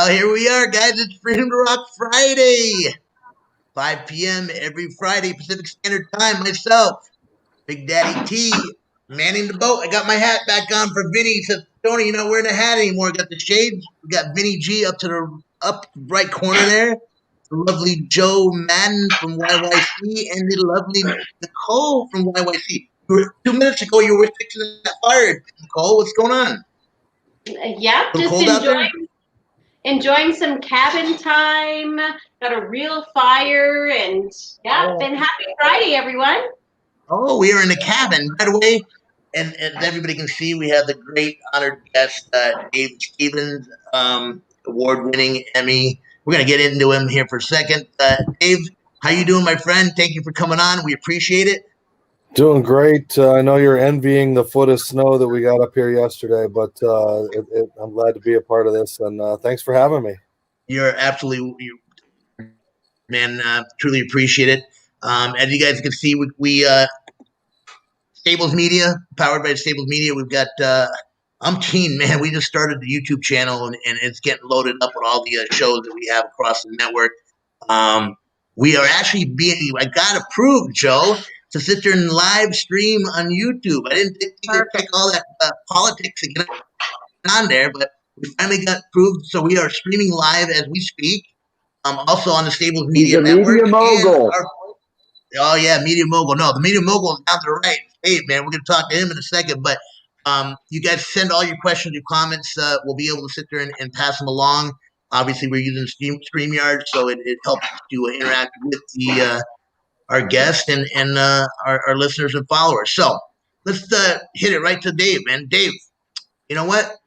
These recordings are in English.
Well, here we are, guys. It's Freedom to Rock Friday. 5 p.m. every Friday, Pacific Standard Time. Myself, Big Daddy T, manning the boat. I got my hat back on for Vinny. He said, Tony, you're not wearing a hat anymore. Got the shades. We got Vinny G up to the up right corner there. The lovely Joe Madden from YYC and the lovely Nicole from YYC. 2 minutes ago, you were fixing that fire. Nicole, what's going on? Yeah, A little just cold out there? enjoying some cabin time. Got a real fire, and yeah, been happy Friday, everyone. Oh, we are in the cabin. By the way, and as everybody can see, we have the great honored guest, Dave Stevens, award-winning Emmy. We're going to get into him here for a second. Dave, how you doing, my friend? Thank you for coming on. We appreciate it. Doing great. I know you're envying the foot of snow that we got up here yesterday, but I'm glad to be a part of this, and thanks for having me. You're absolutely, man, truly appreciate it. As you guys can see, we Stables Media, powered by Stables Media. We've got I'm keen, man. We just started the YouTube channel, and it's getting loaded up with all the shows that we have across the network. We are actually I got approved, Joe, to sit there and live stream on YouTube. I didn't think it would take all that politics to get on there, but we finally got approved. So we are streaming live as we speak. Also on the Stables Media Network. Media mogul. Oh yeah, Media Mogul. No, the Media Mogul is down to the right. Hey man, we're gonna talk to him in a second. But you guys send all your questions, your comments. We'll be able to sit there and pass them along. Obviously, we're using StreamYard, so it helps to interact with the our guests and our listeners and followers. So let's hit it right to Dave, man. Dave, you know what?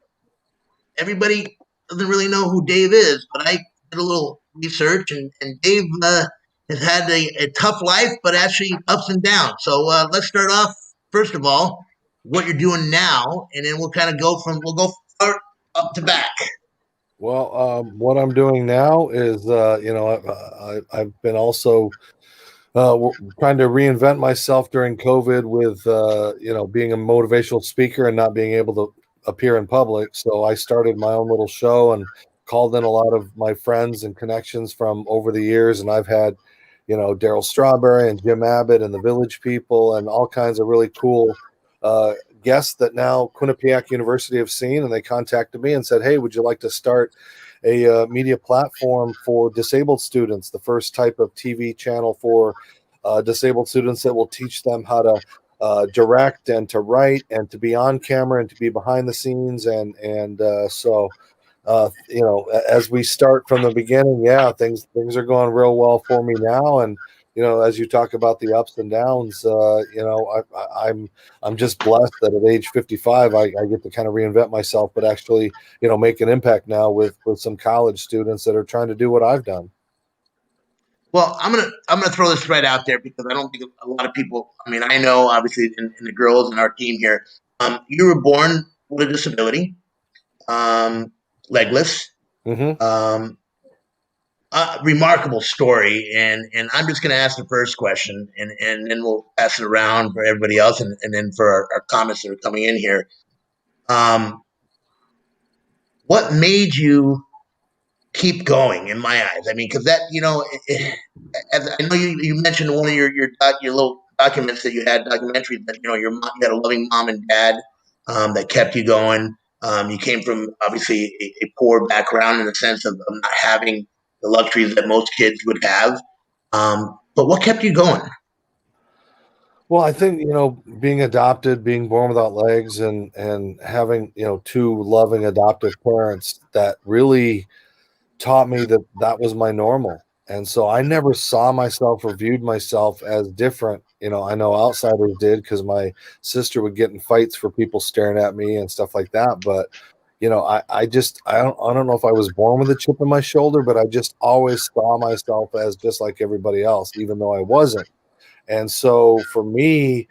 Everybody doesn't really know who Dave is, but I did a little research, and Dave has had a tough life, but actually ups and downs. So let's start off, first of all, what you're doing now, and then we'll kind of we'll go up to back. Well, what I'm doing now is, I've been also trying to reinvent myself during COVID with, being a motivational speaker and not being able to appear in public. So I started my own little show and called in a lot of my friends and connections from over the years. And I've had, Daryl Strawberry and Jim Abbott and the Village People and all kinds of really cool guests that now Quinnipiac University have seen. And they contacted me and said, hey, would you like to start a media platform for disabled students, the first type of TV channel for disabled students that will teach them how to direct and to write and to be on camera and to be behind the scenes. So as we start from the beginning, things are going real well for me now. And, as you talk about the ups and downs, I'm just blessed that at age 55, I get to kind of reinvent myself, but actually, make an impact now with some college students that are trying to do what I've done. Well, I'm gonna throw this right out there because I don't think a lot of people. I mean, I know obviously in the girls in our team here, you were born with a disability, legless. Mm-hmm. Remarkable story, and I'm just going to ask the first question, and then we'll pass it around for everybody else, and then for our comments that are coming in here. What made you keep going? In my eyes, I mean, because that as I know you mentioned one of your little documents that you had, documentaries that your mom, you had a loving mom and dad that kept you going. You came from obviously a poor background in the sense of not having the luxuries that most kids would have. But what kept you going? Well, I think, being adopted, being born without legs and having, two loving adoptive parents that really taught me that was my normal. And so I never saw myself or viewed myself as different. I know outsiders did because my sister would get in fights for people staring at me and stuff like that. But, I don't know if I was born with a chip in my shoulder, but I just always saw myself as just like everybody else, even though I wasn't. And so for me,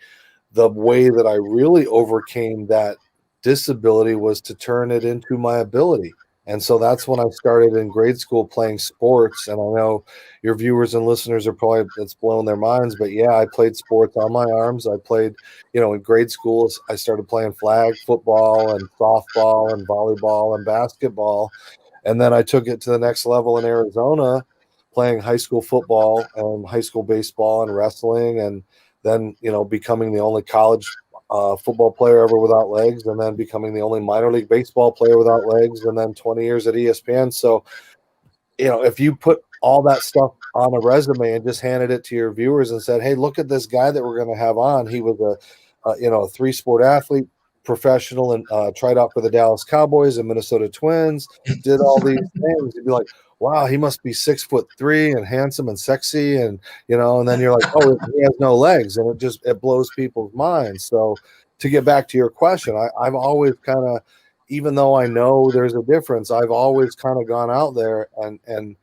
the way that I really overcame that disability was to turn it into my ability. And so that's when I started in grade school playing sports. And I know your viewers and listeners are probably, it's blown their minds, but yeah, I played sports on my arms. I played, in grade school, I started playing flag football and softball and volleyball and basketball. And then I took it to the next level in Arizona, playing high school football and high school baseball and wrestling, and then, you know, becoming the only college football player ever without legs, and then becoming the only minor league baseball player without legs, and then 20 years at ESPN. So, you know, if you put all that stuff on a resume and just handed it to your viewers and said, "Hey, look at this guy that we're going to have on. He was a 3-sport athlete, professional, and tried out for the Dallas Cowboys and Minnesota Twins, did all these things." You'd be like, "Wow, he must be 6'3" and handsome and sexy," and you know, and then you're like, "Oh, he has no legs," and it blows people's minds. So, to get back to your question, I've always kind of, even though I know there's a difference, I've always kind of gone out there and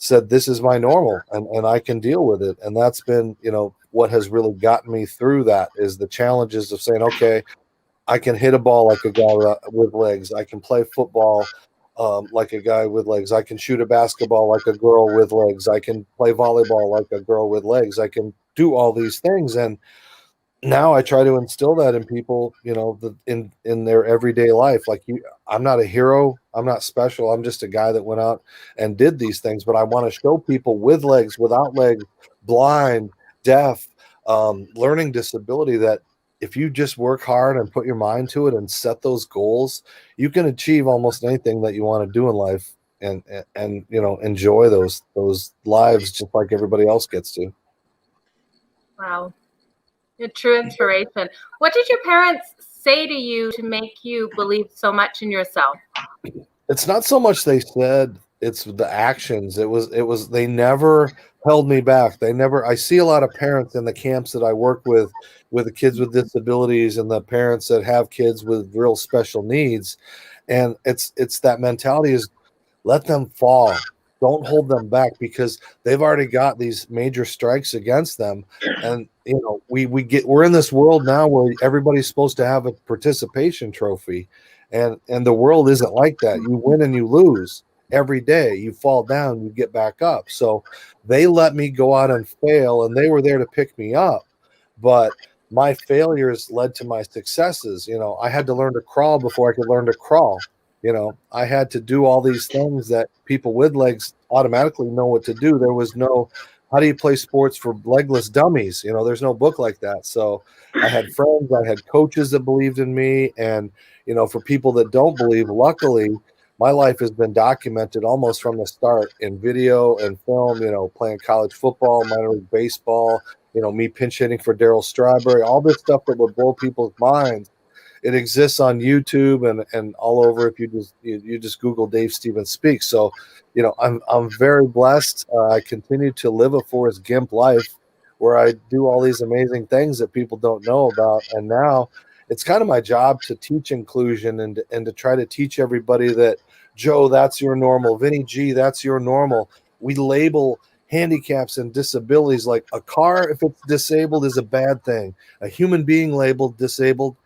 said, this is my normal, and I can deal with it. And that's been, you know, what has really gotten me through that is the challenges of saying, okay, I can hit a ball like a guy with legs. I can play football like a guy with legs. I can shoot a basketball like a girl with legs. I can play volleyball like a girl with legs. I can do all these things. And now I try to instill that in people, you know, in their everyday life. Like, I'm not a hero. I'm not special. I'm just a guy that went out and did these things. But I want to show people with legs, without legs, blind, deaf, learning disability, that if you just work hard and put your mind to it and set those goals, you can achieve almost anything that you want to do in life, and you know, enjoy those lives just like everybody else gets to. Wow. A true inspiration. What did your parents say to you to make you believe so much in yourself? It's not so much they said, it's the actions. It was they never held me back. I see a lot of parents in the camps that I work with the kids with disabilities and the parents that have kids with real special needs. And it's that mentality is, let them fall. Don't hold them back, because they've already got these major strikes against them. And you know, we're in this world now where everybody's supposed to have a participation trophy, and the world isn't like that. You win and you lose every day. You fall down, you get back up. So they let me go out and fail, and they were there to pick me up. But my failures led to my successes. You know, I had to learn to crawl before I could learn to crawl. You know, I had to do all these things that people with legs automatically know what to do. There was no, how do you play sports for legless dummies? You know, there's no book like that. So I had friends, I had coaches that believed in me. And, you know, for people that don't believe, luckily, my life has been documented almost from the start in video and film, you know, playing college football, minor league baseball, you know, me pinch hitting for Darryl Strawberry, all this stuff that would blow people's minds. It exists on YouTube and all over. If you just Google Dave Stevens Speaks. So, you know, I'm very blessed. I continue to live a Forrest Gump life where I do all these amazing things that people don't know about. And now it's kind of my job to teach inclusion and to try to teach everybody that, Joe, that's your normal. Vinny G, that's your normal. We label handicaps and disabilities like a car, if it's disabled, is a bad thing. A human being labeled disabled,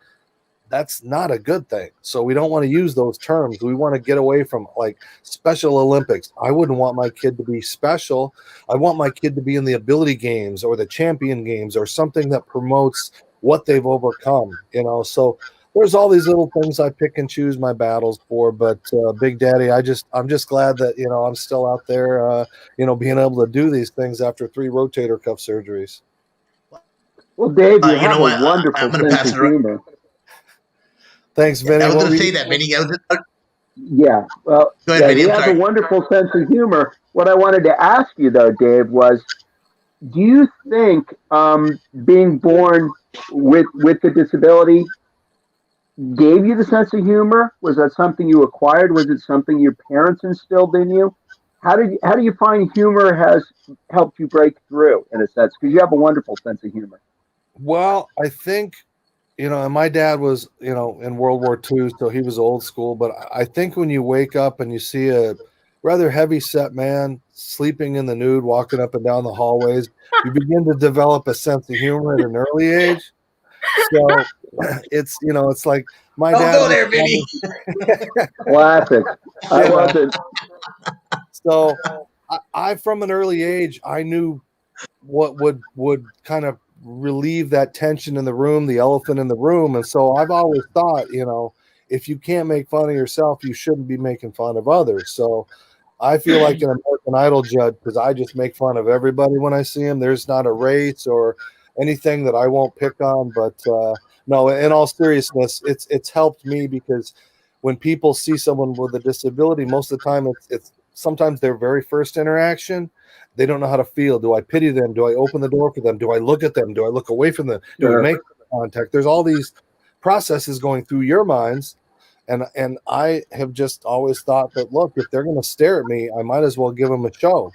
that's not a good thing. So we don't want to use those terms. We want to get away from like Special Olympics. I wouldn't want my kid to be special. I want my kid to be in the ability games or the champion games or something that promotes what they've overcome, you know? So there's all these little things I pick and choose my battles for, but Big Daddy, I'm just glad that, you know, I'm still out there, you know, being able to do these things after 3 rotator cuff surgeries. Well, Dave, you You have know what? a wonderful I'm going to sense pass of it around. humor. Thanks, Vinny. I was What going were to say you- that, Vinny. Yeah, well, Go ahead, yeah, Vinny. he I'm has a sorry. wonderful sense of humor. What I wanted to ask you, though, Dave, was, do you think being born with the disability gave you the sense of humor? Was that something you acquired? Was it something your parents instilled in you? How do you find humor has helped you break through, in a sense? Because you have a wonderful sense of humor. Well, I think, you know, and my dad was, you know, in World War II, so he was old school. But I think when you wake up and you see a rather heavy set man sleeping in the nude, walking up and down the hallways, you begin to develop a sense of humor at an early age. So it's, you know, it's like my Don't dad go was there, Vinny. Classic. I wasn't. So I from an early age, I knew what would kind of relieve that tension in the room, the elephant in the room. And so I've always thought, you know, if you can't make fun of yourself, you shouldn't be making fun of others. So I feel like an American Idol judge because I just make fun of everybody when I see them. There's not a race or anything that I won't pick on. But no, in all seriousness, it's helped me because when people see someone with a disability, most of the time it's sometimes their very first interaction. They don't know how to feel. Do I pity them? Do I open the door for them? Do I look at them? Do I look away from them? Do we make contact? There's all these processes going through your minds. And I have just always thought that, look, if they're going to stare at me, I might as well give them a show.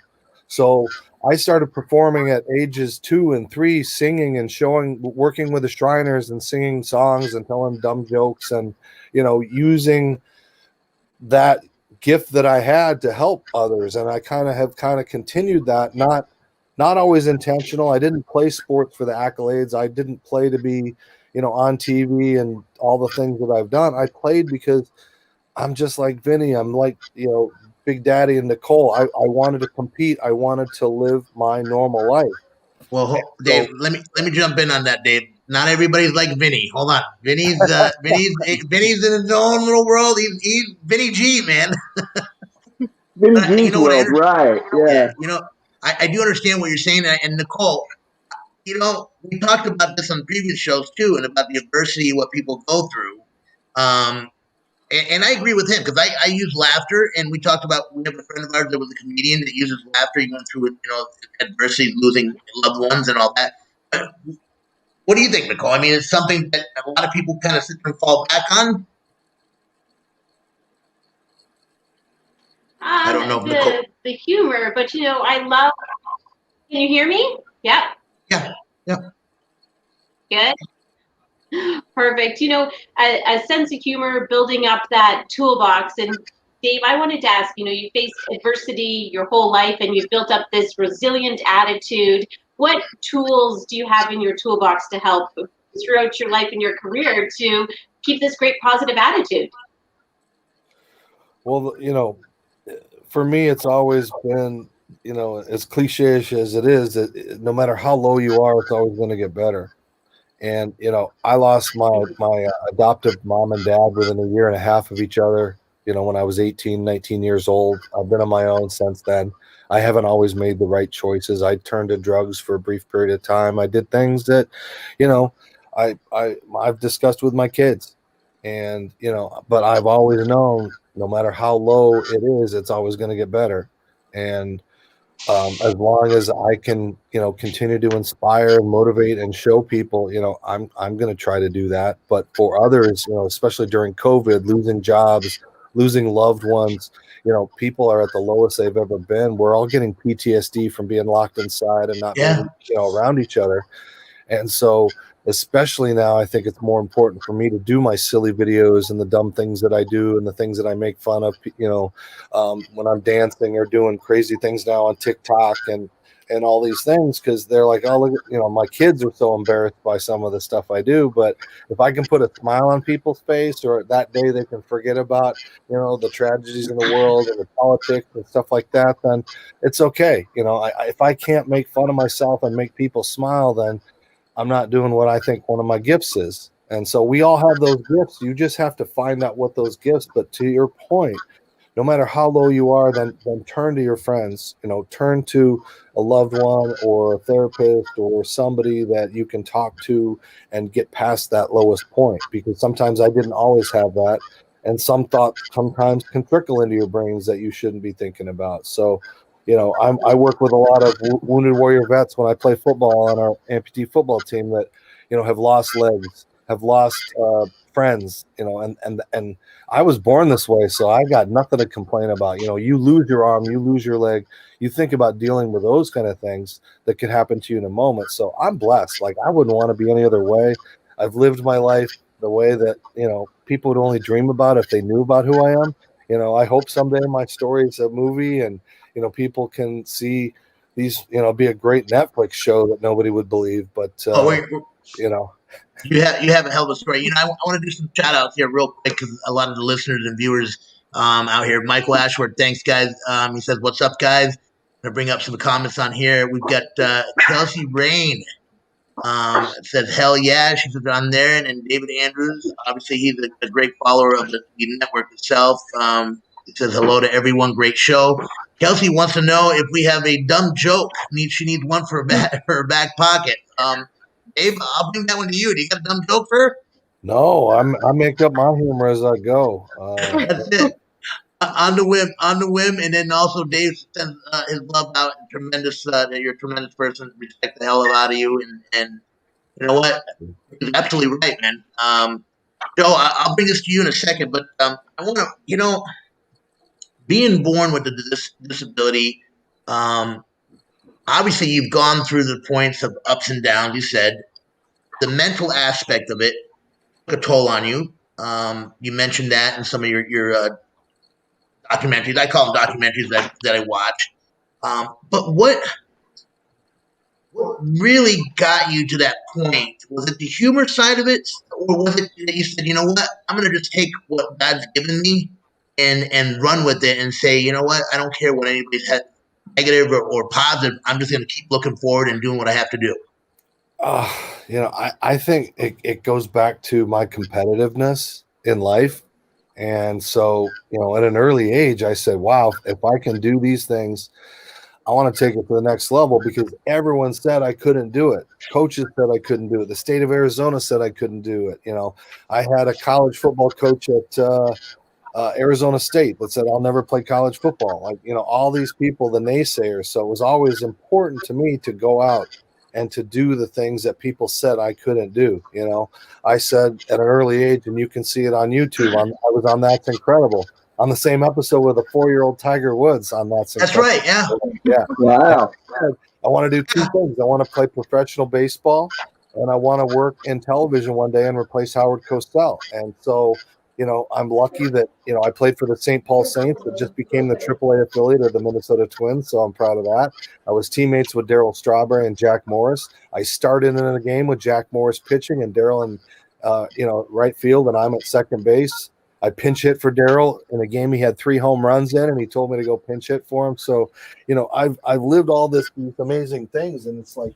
So I started performing at ages 2 and 3, singing and working with the Shriners and singing songs and telling dumb jokes and, using that gift that I had to help others. And I have continued that, not always intentional. I didn't play sports for the accolades. I didn't play to be, on TV and all the things that I've done. I played because I'm just like Vinny. I'm like, Big Daddy and Nicole. I wanted to compete. I wanted to live my normal life. Well, Dave, let me jump in on that, Dave. Not everybody's like Vinny. Hold on, Vinny's in his own little world. He's Vinny G, man. Vinny G's world, right? Yeah. I do understand what you're saying, and Nicole, we talked about this on previous shows too, and about the adversity, what people go through. And I agree with him because I use laughter, and we talked about, we have a friend of ours that was a comedian that uses laughter. He went through adversity, losing loved ones and all that. But what do you think, Nicole? I mean, it's something that a lot of people kind of sit there and fall back on. I don't know if the humor, but I love. Can you hear me? Yep. Yeah. Good. Perfect. A sense of humor, building up that toolbox. And Dave, I wanted to ask, you faced adversity your whole life and you've built up this resilient attitude. What tools do you have in your toolbox to help throughout your life and your career to keep this great positive attitude? Well, for me, it's always been, as cliche as it is, that no matter how low you are, it's always going to get better. And, I lost my adoptive mom and dad within a year and a half of each other, when I was 18, 19 years old. I've been on my own since then. I haven't always made the right choices. I turned to drugs for a brief period of time. I did things that, I've discussed with my kids. And, but I've always known no matter how low it is, it's always going to get better. And as long as I can, continue to inspire and motivate and show people, I'm going to try to do that. But for others, especially during COVID, losing jobs, losing loved ones, people are at the lowest they've ever been. We're all getting PTSD from being locked inside and not being, around each other. And so, especially now, I think it's more important for me to do my silly videos and the dumb things that I do and the things that I make fun of, when I'm dancing or doing crazy things now on TikTok and all these things, because they're like, oh, look, my kids are so embarrassed by some of the stuff I do. But if I can put a smile on people's face, or that day they can forget about, the tragedies in the world and the politics and stuff like that, then it's okay. If I can't make fun of myself and make people smile, then I'm not doing what I think one of my gifts is. And so we all have those gifts. You just have to find out what those gifts. But to your point, no matter how low you are, then turn to your friends, turn to a loved one or a therapist or somebody that you can talk to and get past that lowest point. Because sometimes I didn't always have that. And some thoughts sometimes can trickle into your brains that you shouldn't be thinking about. So, I work with a lot of wounded warrior vets when I play football on our amputee football team that, have lost legs, have lost friends, and I was born this way, so I got nothing to complain about. You lose your arm, you lose your leg, you think about dealing with those kind of things that could happen to you in a moment. So I'm blessed. Like, I wouldn't want to be any other way. I've lived my life the way that, people would only dream about if they knew about who I am. I hope someday my story is a movie and, people can see these, be a great Netflix show that nobody would believe. But, you have a hell of a story. I want to do some shout outs here real quick because a lot of the listeners and viewers out here. Michael Ashworth, thanks, guys. He says, what's up, guys? I'm going to bring up some comments on here. We've got Chelsea Rain. Says hell yeah. She says on there, and David Andrews, obviously he's a great follower of the network itself. It says hello to everyone. Great show. Kelsey wants to know if we have a dumb joke. She needs one for her back pocket. Dave, I'll bring that one to you. Do you got a dumb joke for her? No, I make up my humor as I go. That's it. On the whim, and then also Dave sends his love out. Tremendous, you're a tremendous person. Respect the hell out of you, and you know what? He's absolutely right, man. Joe, I'll bring this to you in a second, but I want to, being born with the disability, obviously you've gone through the points of ups and downs. You said the mental aspect of it took a toll on you. You mentioned that in some of your documentaries. I call them documentaries that I watch. But what really got you to that point? Was it the humor side of it, or was it that you said, you know what, I'm going to just take what God's given me and run with it and say, you know what, I don't care what anybody's had negative or positive. I'm just going to keep looking forward and doing what I have to do. I think it goes back to my competitiveness in life. And so, at an early age, I said, wow, if I can do these things, I want to take it to the next level, because everyone said I couldn't do it. Coaches said I couldn't do it. The state of Arizona said I couldn't do it. I had a college football coach at Arizona State that said I'll never play college football. All these people, the naysayers. So it was always important to me to go out and to do the things that people said I couldn't do. I said at an early age, and you can see it on YouTube, I was on That's Incredible, on the same episode with a 4-year-old Tiger Woods on That's Incredible. Right, yeah. Yeah. Wow. I want to do two things. I want to play professional baseball, and I want to work in television one day and replace Howard Cosell. And so, I'm lucky that, I played for the St. Paul Saints, that just became the AAA affiliate of the Minnesota Twins. So I'm proud of that. I was teammates with Darryl Strawberry and Jack Morris. I started in a game with Jack Morris pitching and Darryl in, right field, and I'm at second base. I pinch hit for Darryl in a game he had 3 home runs in, and he told me to go pinch hit for him. So, I've lived all these amazing things, and it's like,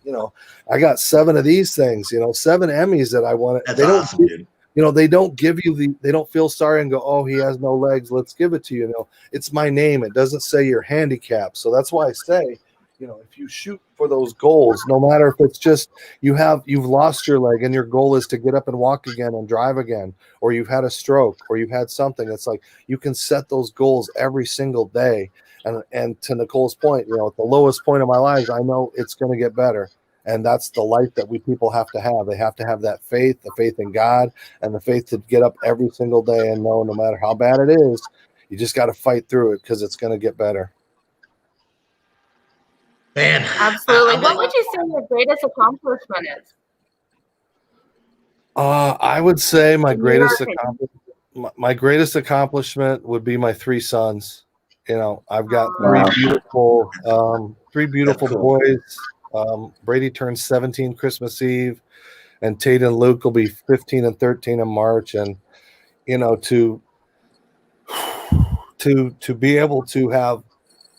I got 7 of these things, 7 Emmys that I wanted. That's awesome, dude. They don't give you they don't feel sorry and go, oh, he has no legs, let's give it to you. It's my name. It doesn't say you're handicapped. So that's why I say, if you shoot for those goals, no matter if it's just you've lost your leg and your goal is to get up and walk again and drive again, or you've had a stroke, or you've had something, it's like you can set those goals every single day. And to Nicole's point, at the lowest point of my life, I know it's going to get better. And that's the life that we people have to have. They have to have that faith, the faith in God, and the faith to get up every single day and know no matter how bad it is, you just got to fight through it, because it's going to get better. Man, Absolutely. What would you say your greatest accomplishment is? I would say my greatest accomplishment would be my 3 sons. I've got 3 beautiful boys. Brady turns 17 Christmas Eve, and Tate and Luke will be 15 and 13 in March. And to be able to have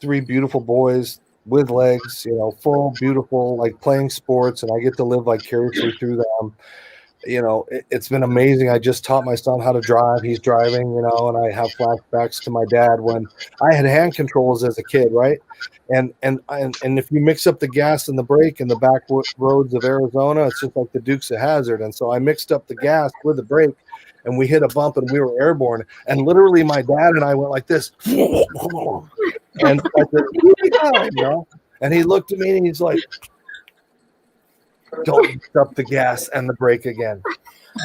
3 beautiful boys with legs, full, beautiful, like playing sports, and I get to live vicariously through them. It's been amazing. I just taught my son how to drive. He's driving, and I have flashbacks to my dad when I had hand controls as a kid, right? And if you mix up the gas and the brake in the back roads of Arizona, it's just like the Dukes of Hazzard. And so I mixed up the gas with the brake, and we hit a bump and we were airborne. And literally my dad and I went like this. And I said, and he looked at me and he's like, don't mix up the gas and the brake again.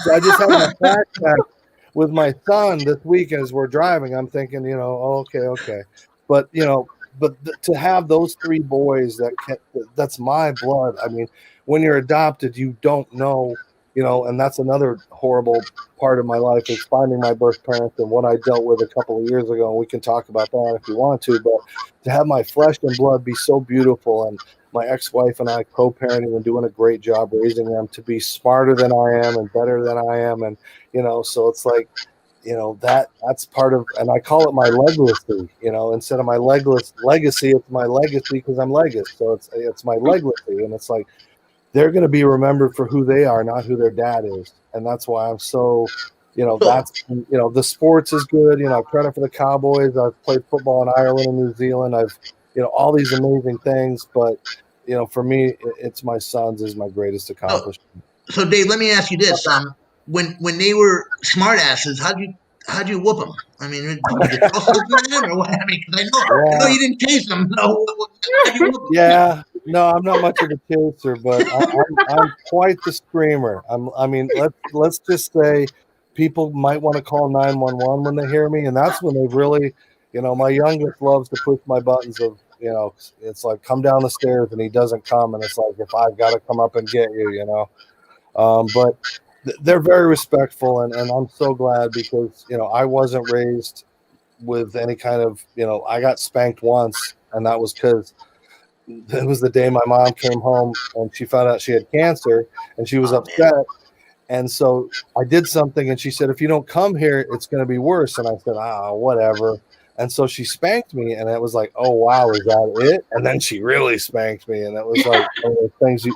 So I just had a flashback with my son this week as we're driving. I'm thinking, okay. But, to have those 3 boys that's my blood. I mean, when you're adopted, you don't know, and that's another horrible part of my life, is finding my birth parents and what I dealt with a couple of years ago. And we can talk about that if you want to, but to have my flesh and blood be so beautiful, and my ex-wife and I co-parenting and doing a great job raising them to be smarter than I am and better than I am. And, so it's like, that's part of, and I call it my legacy, instead of my legacy, it's my legacy because I'm legacy. So it's my legacy. And it's like, they're going to be remembered for who they are, not who their dad is. And that's why I'm so, that's, the sports is good. I've credit for the Cowboys. I've played football in Ireland and New Zealand. I've, all these amazing things. But, for me, it's my sons is my greatest accomplishment. So Dave, let me ask you this: when they were smartasses, how'd you whoop them? I mean, did you throw something at them, or what? I mean, because I know you didn't chase them. No, how'd you whoop them? Yeah, no, I'm not much of a chaser, but I'm quite the screamer. I mean, let's just say people might want to call 911 when they hear me, and that's when they really, my youngest loves to push my buttons of, it's like come down the stairs and he doesn't come, and it's like if I've got to come up and get you, but they're very respectful, and I'm so glad because I wasn't raised with any kind of I got spanked once, and that was because it was the day my mom came home and she found out she had cancer, and she was upset. Man. And so I did something, and she said, if you don't come here, it's going to be worse. And I said, whatever. And so she spanked me, and it was like, oh, wow, is that it? And then she really spanked me. And it was like one of those things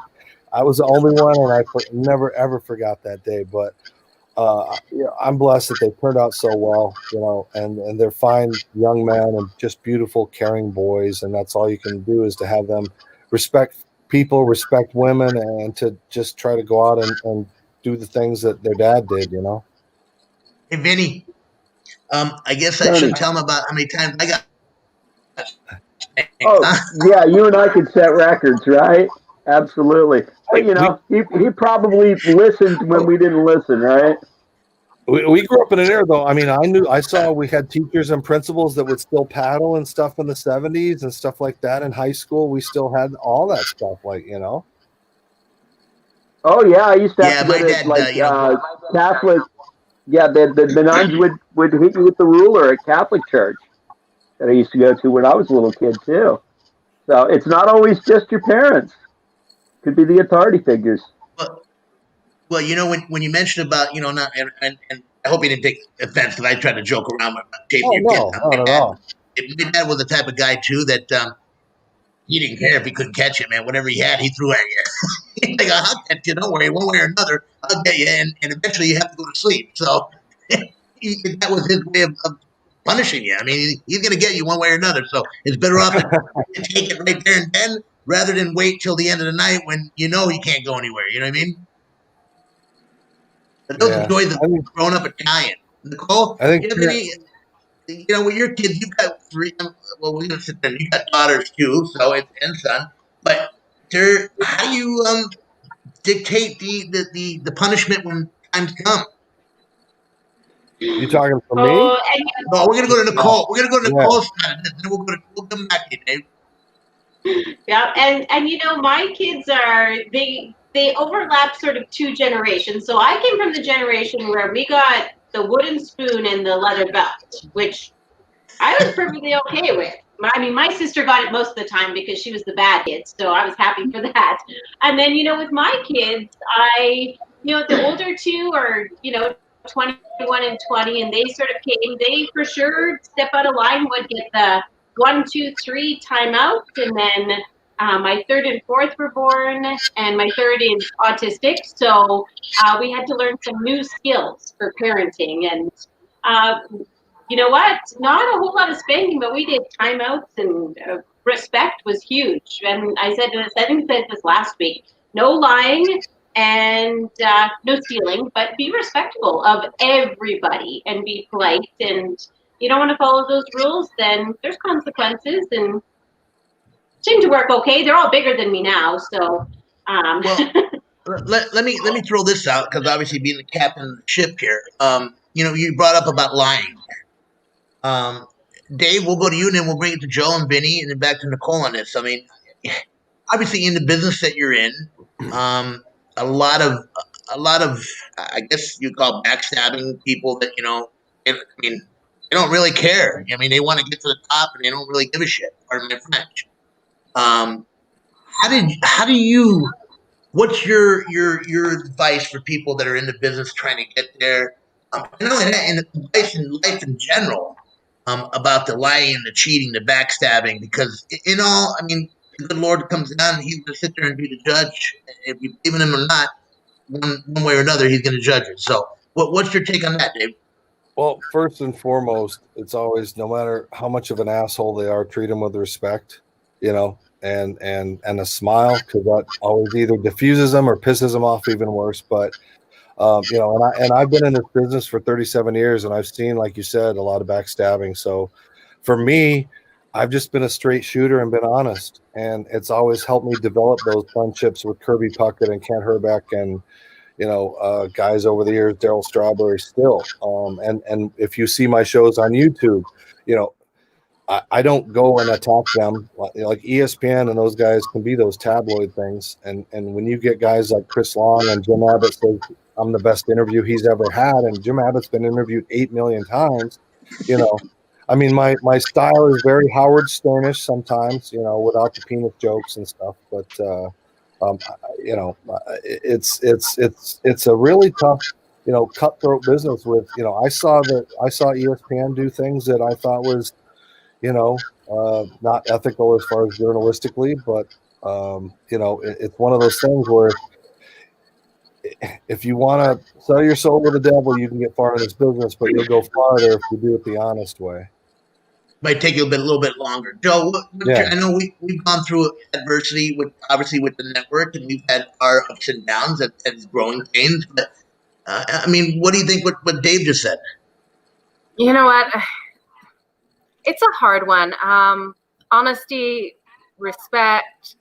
I was the only one, and I never, ever forgot that day. But I'm blessed that they turned out so well, and they're fine young men and just beautiful, caring boys. And that's all you can do is to have them respect people, respect women, and to just try to go out and do the things that their dad did, Hey, Vinny, I guess I should tell them about how many times I got. Oh, yeah, you and I could set records, right? Absolutely. But, he probably listened when we didn't listen, right? We grew up in an era, though. I mean, I saw we had teachers and principals that would still paddle and stuff in the 70s and stuff like that. In high school, we still had all that stuff, Oh, yeah, I used to have to go to, Catholic. Yeah, the nuns would hit you with the ruler at Catholic church that I used to go to when I was a little kid, too. So it's not always just your parents. It could be the authority figures. Well, when you mentioned about, not, and I hope you didn't take offense because I tried to joke around about chasing your kids. Not at all. My dad was the type of guy, too, that he didn't care if he couldn't catch it, man. Whatever he had, he threw at you. He's like, I'll catch you. Don't worry. One way or another, I'll get you. And eventually you have to go to sleep. So that was his way of punishing you. I mean, he's going to get you one way or another. So it's better off to take it right there and then rather than wait till the end of the night when you can't go anywhere. You know what I mean? But those are joys of growing up Italian. Nicole, I think with your kids, you've got three. Well, we're gonna sit there. You got daughters too, so and son. But how do you dictate the punishment when times come? You talking for me? No, we're gonna go to Nicole. We're gonna go to Nicole's side, and then we'll come back to you, Dave. Yeah, and my kids they overlap sort of two generations. So I came from the generation where we got the wooden spoon and the leather belt, which I was perfectly okay with. I mean, my sister got it most of the time because she was the bad kid, so I was happy for that. And then, with my kids, the older two are, 21 and 20, and they sort of came. They for sure step out of line would get the 1, 2, 3 timeout, and then my third and fourth were born, and my third is autistic. So we had to learn some new skills for parenting. And you know what? Not a whole lot of spanking, but we did timeouts, and respect was huge. And I think I said this last week, no lying and no stealing, but be respectful of everybody and be polite. And you don't want to follow those rules, then there's consequences, and seem to work okay. They're all bigger than me now, so. Well, let me throw this out because obviously being the captain of the ship here, you brought up about lying. Dave, we'll go to you, and then we'll bring it to Joe and Vinny, and then back to Nicole on this. I mean, obviously in the business that you're in, a lot of I guess you call backstabbing people that I mean, they don't really care. I mean, they want to get to the top, and they don't really give a shit. Pardon my French. How do you? What's your advice for people that are in the business trying to get there? And not only that, and advice in life in general about the lying, the cheating, the backstabbing. Because I mean, the good Lord comes down, and he's going to sit there and be the judge. If you believe in him or not, one way or another, he's going to judge it. So, what's your take on that, Dave? Well, first and foremost, it's always, no matter how much of an asshole they are, treat them with respect, and a smile, because that always either diffuses them or pisses them off even worse. But and I've been in this business for 37 years, and I've seen, like you said, a lot of backstabbing. So for me, I've just been a straight shooter and been honest, and it's always helped me develop those friendships with Kirby Puckett and Kent Herbeck and guys over the years, Daryl Strawberry still. And if you see my shows on YouTube, I don't go and attack them. Like ESPN and those guys can be those tabloid things. And when you get guys like Chris Long and Jim Abbott says I'm the best interview he's ever had, and Jim Abbott's been interviewed 8 million times, I mean, my style is very Howard Sternish sometimes, without the penis jokes and stuff. But it's a really tough, cutthroat business. With I saw ESPN do things that I thought was, not ethical as far as journalistically, but it's one of those things where if you want to sell your soul to the devil, you can get far in this business, but you'll go farther if you do it the honest way. Might take you a little bit longer. Joe, I know we've gone through adversity obviously with the network, and we've had our ups and downs and growing pains. But I mean, what do you think? What Dave just said? You know what? It's a hard one. Honesty, respect,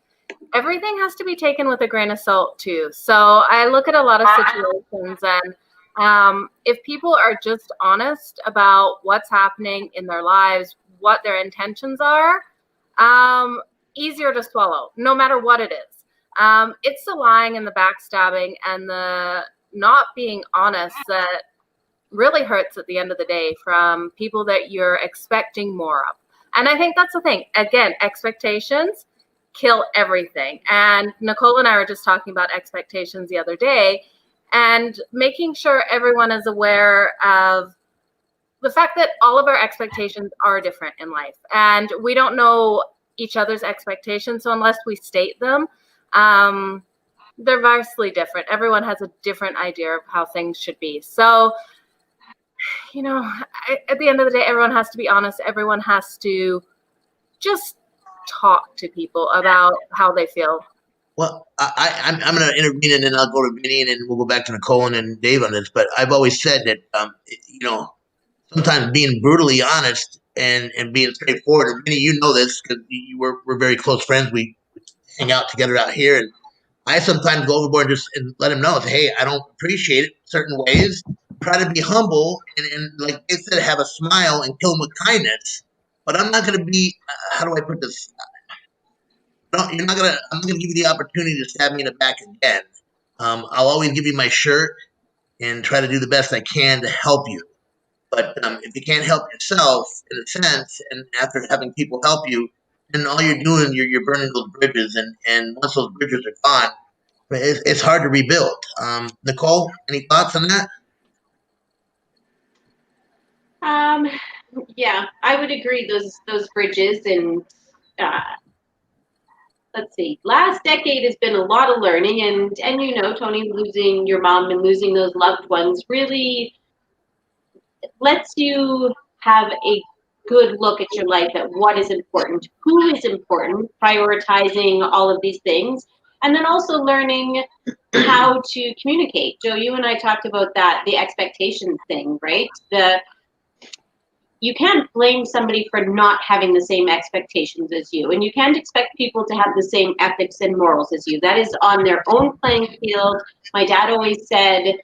everything has to be taken with a grain of salt too. So I look at a lot of situations, and if people are just honest about what's happening in their lives, what their intentions are, easier to swallow, no matter what it is. It's the lying and the backstabbing and the not being honest that really hurts at the end of the day, from people that you're expecting more of. And I think that's the thing. Again, expectations kill everything. And Nicole and I were just talking about expectations the other day, and making sure everyone is aware of the fact that all of our expectations are different in life, and we don't know each other's expectations. So unless we state them, they're vastly different. Everyone has a different idea of how things should be. So, at the end of the day, everyone has to be honest. Everyone has to just talk to people about how they feel. Well, I'm going to intervene, and then I'll go to Vinny, and then we'll go back to Nicole and then Dave on this. But I've always said that, sometimes being brutally honest and being straightforward. And Vinny, you know this because we're very close friends. We hang out together out here, and I sometimes go overboard and let him know, hey, I don't appreciate it certain ways. Try to be humble and like they said, have a smile and kill him with kindness. But I'm not going to be. How do I put this? No, I'm not gonna give you the opportunity to stab me in the back again. I'll always give you my shirt and try to do the best I can to help you. But if you can't help yourself, in a sense, and after having people help you, then all you're doing, you're burning those bridges, and once those bridges are gone, it's hard to rebuild. Nicole, any thoughts on that? Yeah, I would agree. Those bridges, and let's see. Last decade has been a lot of learning, and Tony, losing your mom and losing those loved ones really lets you have a good look at your life, at what is important, who is important, prioritizing all of these things, and then also learning how to communicate. Joe, you and I talked about that, the expectations thing, right? You can't blame somebody for not having the same expectations as you, and you can't expect people to have the same ethics and morals as you. That is on their own playing field. My dad always said,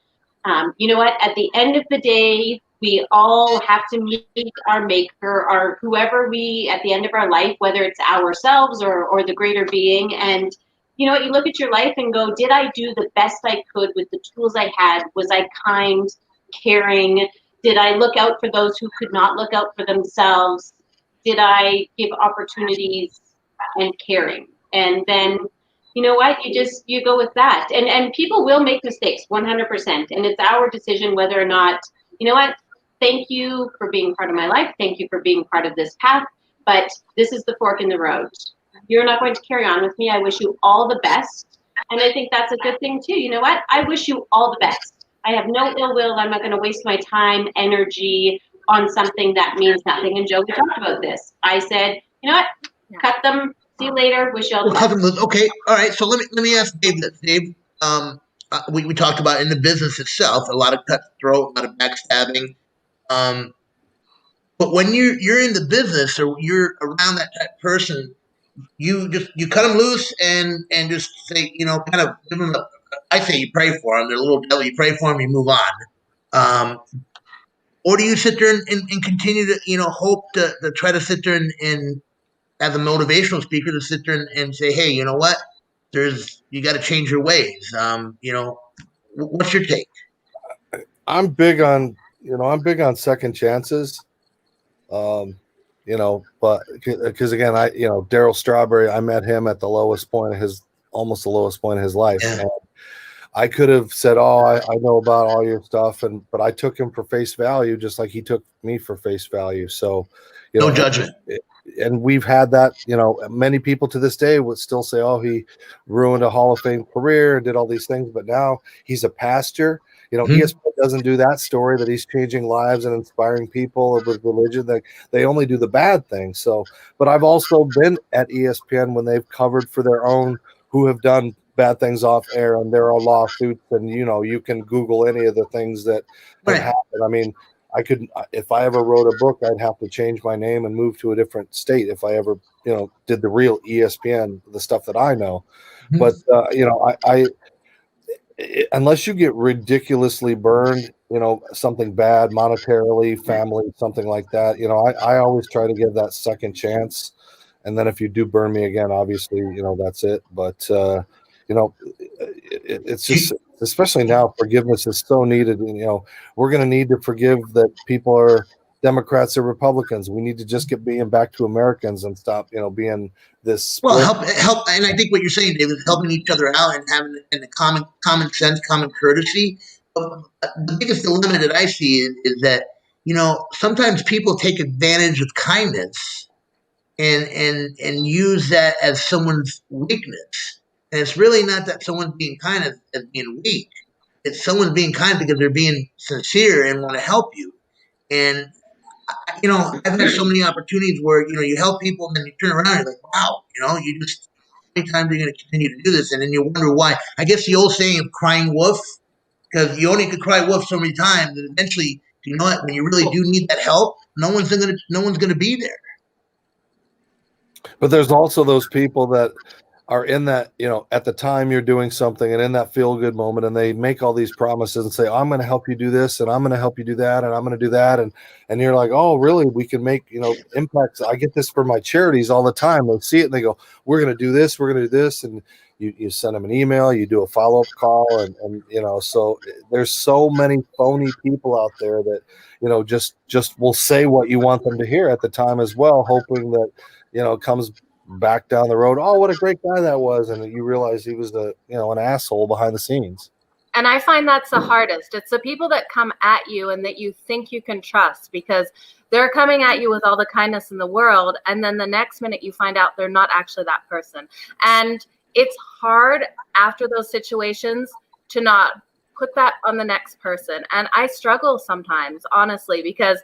you know what, at the end of the day, we all have to meet our maker, or whoever we, at the end of our life, whether it's ourselves or the greater being. And you know what, you look at your life and go, did I do the best I could with the tools I had? Was I kind, caring? Did I look out for those who could not look out for themselves? Did I give opportunities and caring? And then, you know what, you go with that. And people will make mistakes, 100%. And it's our decision whether or not, you know what, thank you for being part of my life. Thank you for being part of this path. But this is the fork in the road. you're not going to carry on with me. I wish you all the best. And I think that's a good thing too. You know what? I wish you all the best. I have no ill will. I'm not going to waste my time, energy on something that means nothing. And Joe, we talked about this. I said, you know what? Cut them. See you later. Wish you all the best. Okay, all right. So let me ask Dave this. Dave, we talked about in the business itself, a lot of cutthroat, a lot of backstabbing. But when you're in the business or you're around that type of person, you cut them loose and just say, kind of give them I say you pray for them. They're a little devil. You pray for them, you move on. Or do you sit there and continue to, hope to try to sit there and as a motivational speaker to sit there and say, hey, you know what? You got to change your ways. What's your take? I'm big on second chances. But because again, Daryl Strawberry, I met him at the lowest point of almost the lowest point of his life. Yeah. And I could have said, oh, I know about all your stuff. But I took him for face value, just like he took me for face value. So, no judgment. And we've had that, many people to this day would still say, oh, he ruined a Hall of Fame career and did all these things. But now he's a pastor. ESPN doesn't do that story that he's changing lives and inspiring people with religion. They only do the bad things. So, but I've also been at ESPN when they've covered for their own who have done bad things off air, and there are lawsuits, and you can Google any of the things that have happened. I mean, I could, if I ever wrote a book, I'd have to change my name and move to a different state if I ever, did the real ESPN, the stuff that I know. But unless you get ridiculously burned, something bad monetarily, family, something like that, I always try to give that second chance. And then if you do burn me again, obviously, that's it. But, it's just, especially now, forgiveness is so needed. We're going to need to forgive that people are Democrats or Republicans. We need to just get being back to Americans and stop, being this split. Well, help, and I think what you're saying, David, is helping each other out and having a common sense, common courtesy. The biggest dilemma that I see is that sometimes people take advantage of kindness and use that as someone's weakness. And it's really not that someone's being kind as being weak. It's someone's being kind because they're being sincere and want to help you. And I've had so many opportunities where you help people and then you turn around and you're like, wow, you just how many times are you going to continue to do this? And then you wonder why. I guess the old saying of crying wolf, because you only could cry wolf so many times, and eventually, what? When you really do need that help, no one's gonna be there. But there's also those people that are in that, at the time you're doing something and in that feel-good moment, and they make all these promises and say, oh, I'm going to help you do this, and I'm going to help you do that, and I'm going to do that. And you're like, oh, really? We can make, impacts. I get this for my charities all the time. They see it and they go, we're going to do this. We're going to do this. And you send them an email, you do a follow-up call. And so there's so many phony people out there that, just will say what you want them to hear at the time as well, hoping that, it comes back down the road, oh, what a great guy that was, and you realize he was an asshole behind the scenes. And I find that's the hardest. It's the people that come at you and that you think you can trust, because they're coming at you with all the kindness in the world, and then the next minute you find out they're not actually that person. And it's hard after those situations to not put that on the next person. And I struggle sometimes, honestly, because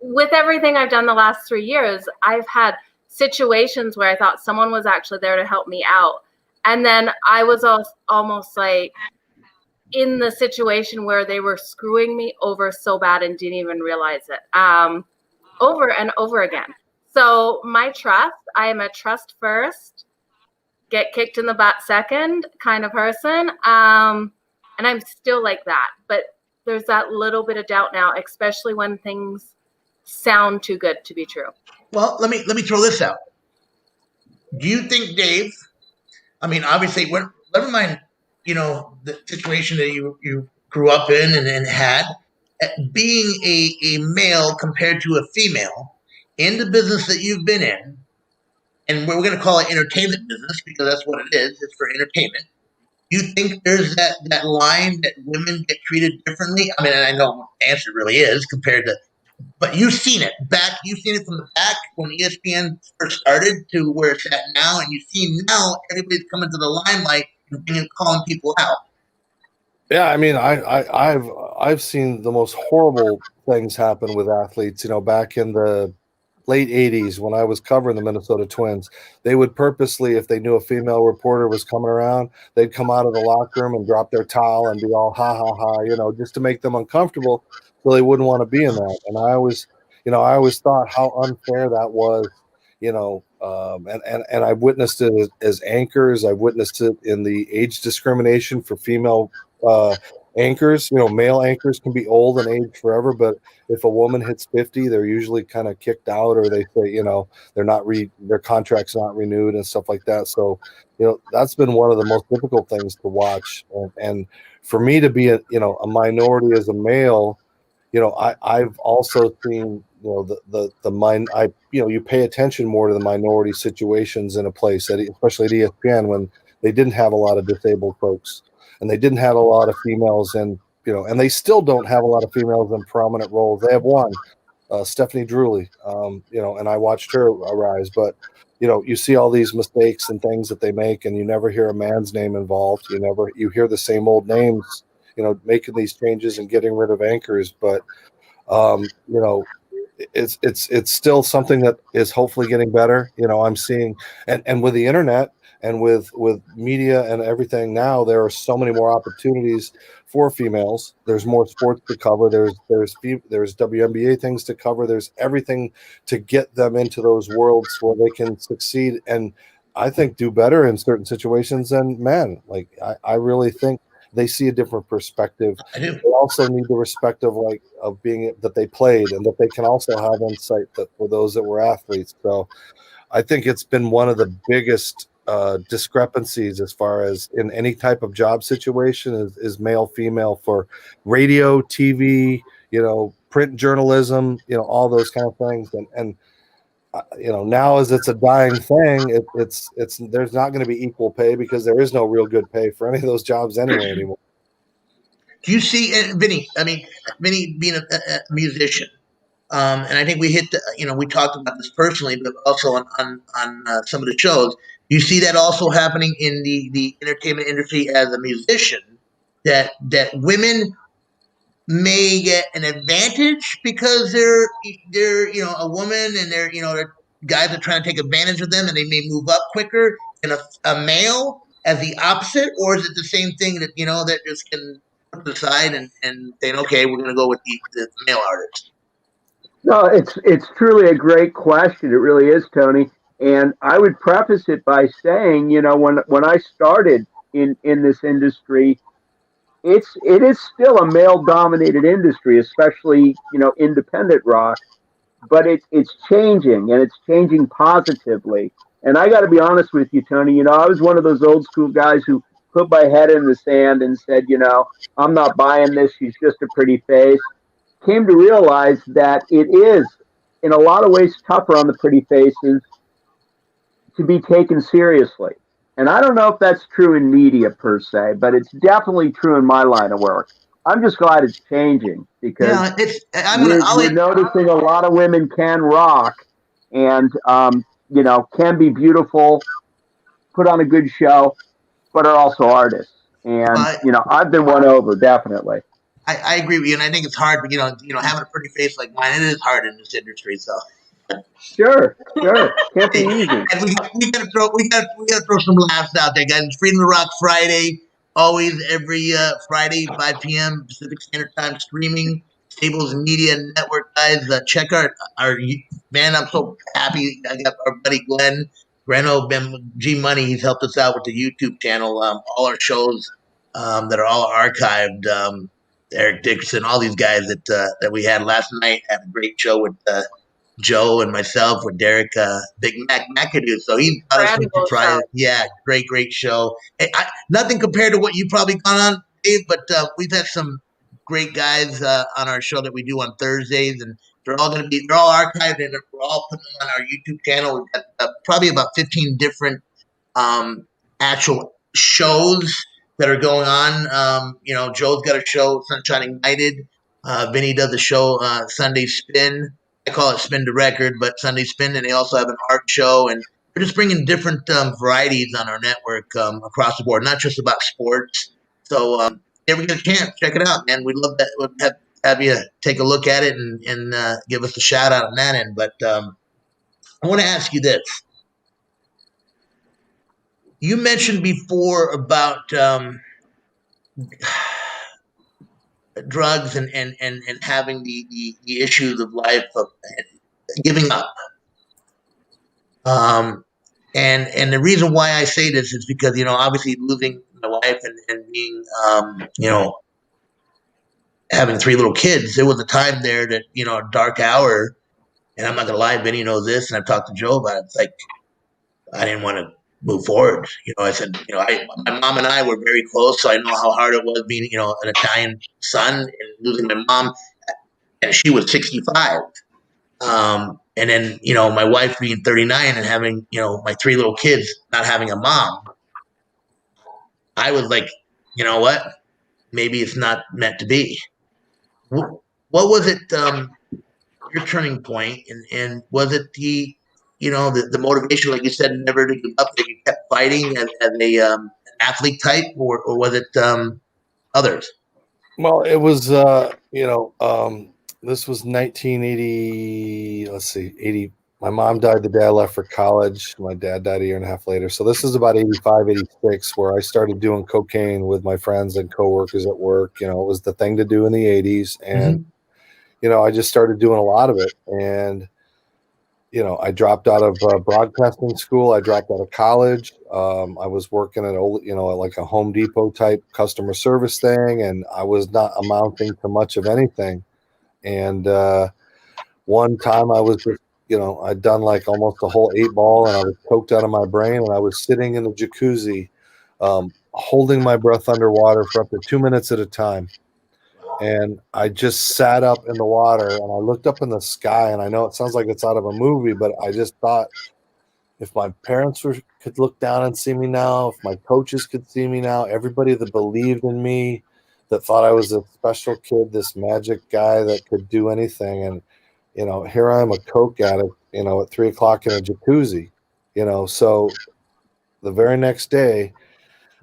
with everything I've done the last 3 years, I've had situations where I thought someone was actually there to help me out. And then I was almost like in the situation where they were screwing me over so bad and didn't even realize it, over and over again. So my trust, I am a trust first, get kicked in the butt second kind of person. And I'm still like that. But there's that little bit of doubt now, especially when things sound too good to be true. Well, let me throw this out. Do you think, Dave? I mean, obviously, never mind. The situation that you grew up in and had, being a male compared to a female in the business that you've been in, and we're going to call it entertainment business because that's what it is. It's for entertainment. Do you think there's that line that women get treated differently? I mean, and I know what the answer really is compared to But you've seen it back. You've seen it from the back when ESPN first started to where it's at now, and you've seen now everybody's coming to the limelight and calling people out. Yeah, I mean, I've seen the most horrible things happen with athletes. You know, back in the late 80s when I was covering the Minnesota Twins, they would purposely, if they knew a female reporter was coming around, they'd come out of the locker room and drop their towel and be all ha ha ha, you know, just to make them uncomfortable so they wouldn't want to be in that. And I always thought how unfair that was, you know, and I witnessed it as anchors. I witnessed it in the age discrimination for female anchors. You know, male anchors can be old and age forever, but if a woman hits 50, they're usually kind of kicked out, or they say, you know, their contract's not renewed and stuff like that. So, you know, that's been one of the most difficult things to watch. And for me to be a minority as a male, you know, I've also seen, you know, you pay attention more to the minority situations in a place, especially at ESPN, when they didn't have a lot of disabled folks and they didn't have a lot of females in, you know, and they still don't have a lot of females in prominent roles. They have one, Stephanie Drewley, you know, and I watched her arise, but you know, you see all these mistakes and things that they make, and you never hear a man's name involved. You hear the same old names, you know, making these changes and getting rid of anchors. But, you know, it's still something that is hopefully getting better. You know, I'm seeing, and with the internet and with media and everything now, there are so many more opportunities for females. There's more sports to cover. There's WNBA things to cover. There's everything to get them into those worlds where they can succeed and I think do better in certain situations than men. Like I really think they see a different perspective. I do. They also need the respect of being that they played and that they can also have insight for those that were athletes. So I think it's been one of the biggest discrepancies as far as in any type of job situation is male female for radio, TV, you know, print journalism, you know, all those kind of things. And you know, now as it's a dying thing, it's there's not going to be equal pay because there is no real good pay for any of those jobs anyway anymore. Do you see, Vinny? I mean, Vinny being a musician, and I think we hit we talked about this personally, but also on some of the shows. You see that also happening in the entertainment industry as a musician, that women may get an advantage because they're a woman and they're guys are trying to take advantage of them and they may move up quicker than a male as the opposite, or is it the same thing that that just can put aside and saying, okay, we're going to go with the male artist? No, it's truly a great question. It really is, Tony. And I would preface it by saying, when I started in this industry, it is still a male dominated industry, especially independent rock. But it's changing, and it's changing positively. And I got to be honest with you, Tony. I was one of those old school guys who put my head in the sand and said, I'm not buying this. She's just a pretty face. Came to realize that it is, in a lot of ways, tougher on the pretty faces to be taken seriously. And I don't know if that's true in media per se, but it's definitely true in my line of work. I'm just glad it's changing because we're noticing a lot of women can rock and, can be beautiful, put on a good show, but are also artists. And, I've been won over, definitely. I agree with you, and I think it's hard, but having a pretty face like mine, it is hard in this industry. So sure, can't be easy. And we gotta throw some laughs out there, guys. It's Freedom to Rock Friday, always every Friday, 5 p.m. Pacific Standard Time, streaming. Stables Media Network, guys. Check our man. I'm so happy. I got our buddy Greno G Money. He's helped us out with the YouTube channel. All our shows that are all archived. Eric Dixon, all these guys that we had last night. Had a great show with Joe and myself with Derek Big Mac McAdoo. So he got us some surprise. Yeah, great show. Nothing compared to what you probably gone on, Dave, but we've had some great guys on our show that we do on Thursdays, and they're all archived and we're all putting them on our YouTube channel. We've got probably about 15 different actual shows that are going on. Joe's got a show, Sunshine Ignited. Vinny does a show, Sunday Spin. I call it Spin the Record, but Sunday Spin, and they also have an art show. And we're just bringing different varieties on our network across the board, not just about sports. So, if we get a chance, check it out, man. We'd love that. We'd have you take a look at it and give us a shout out on that end. But I want to ask you this. You mentioned before about drugs and having the issues of life of giving up. And the reason why I say this is because, obviously losing my wife and being, having three little kids, there was a time there that, a dark hour, and I'm not going to lie, Vinny knows this, and I've talked to Joe about it. It's like, I didn't want to move forward. I said, my mom and I were very close, so I know how hard it was being, an Italian son and losing my mom, and she was 65. And then, my wife being 39 and having, my three little kids not having a mom, I was like, you know what? Maybe it's not meant to be. What was it, your turning point? And was it the motivation, like you said, never to give up, that you kept fighting as a athlete type, or was it others? Well, it was, this was 1980. Let's see, 80. My mom died the day I left for college. My dad died a year and a half later. So this is about 85, 86, where I started doing cocaine with my friends and coworkers at work. It was the thing to do in the 80s. And, I just started doing a lot of it. And, I dropped out of broadcasting school. I dropped out of college. I was working at, like a Home Depot type customer service thing, and I was not amounting to much of anything. And one time I was just, I'd done like almost a whole 8-ball, and I was coked out of my brain, and I was sitting in the jacuzzi, holding my breath underwater for up to 2 minutes at a time. And I just sat up in the water, and I looked up in the sky, and I know it sounds like it's out of a movie, but I just thought, if my parents could look down and see me now, if my coaches could see me now, everybody that believed in me, that thought I was a special kid, this magic guy that could do anything. And, here I am, a coke addict, at 3:00 in a jacuzzi, so the very next day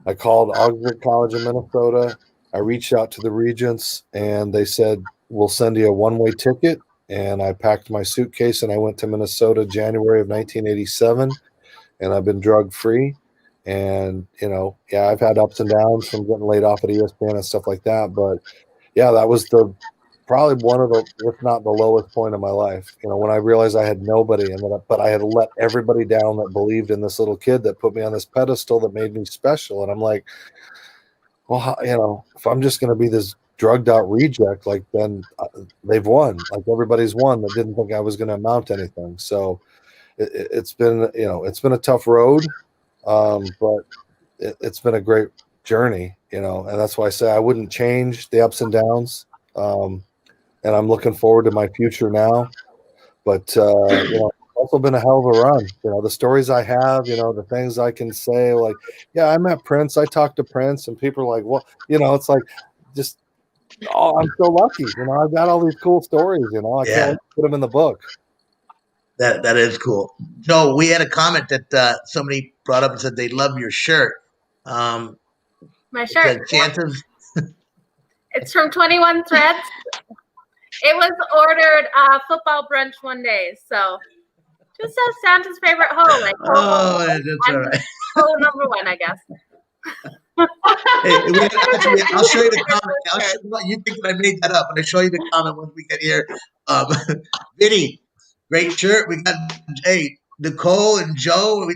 I called Augsburg College in Minnesota. I reached out to the regents, and they said, we'll send you a one-way ticket. And I packed my suitcase, and I went to Minnesota January of 1987, and I've been drug-free. And, I've had ups and downs from getting laid off at ESPN and stuff like that. But, yeah, that was probably one of the, if not the lowest point of my life, when I realized I had nobody, but I had let everybody down that believed in this little kid that put me on this pedestal that made me special. And I'm like, well, if I'm just going to be this drugged out reject, like, then they've won. Like, everybody's won that didn't think I was going to amount to anything. So it's been, it's been a tough road, but it's been a great journey, and that's why I say I wouldn't change the ups and downs. And I'm looking forward to my future now. But, it's also been a hell of a run. The stories I have, the things I can say, like, yeah, I met Prince. I talked to Prince, and people are like, well, it's like, just, I'm so lucky. I've got all these cool stories, I can't wait to put them in the book. That is cool. Joe, we had a comment that somebody brought up and said they love your shirt. My shirt. Chances. It's from 21 Threads. It was ordered football brunch one day, so just says Santa's favorite hoe. Like, that's all right. Hoe number one, I guess. Hey, I'll show you the comment. You think that I made that up, and I'll show you the comment once we get here. Vinny, great shirt. We got Nicole and Joe.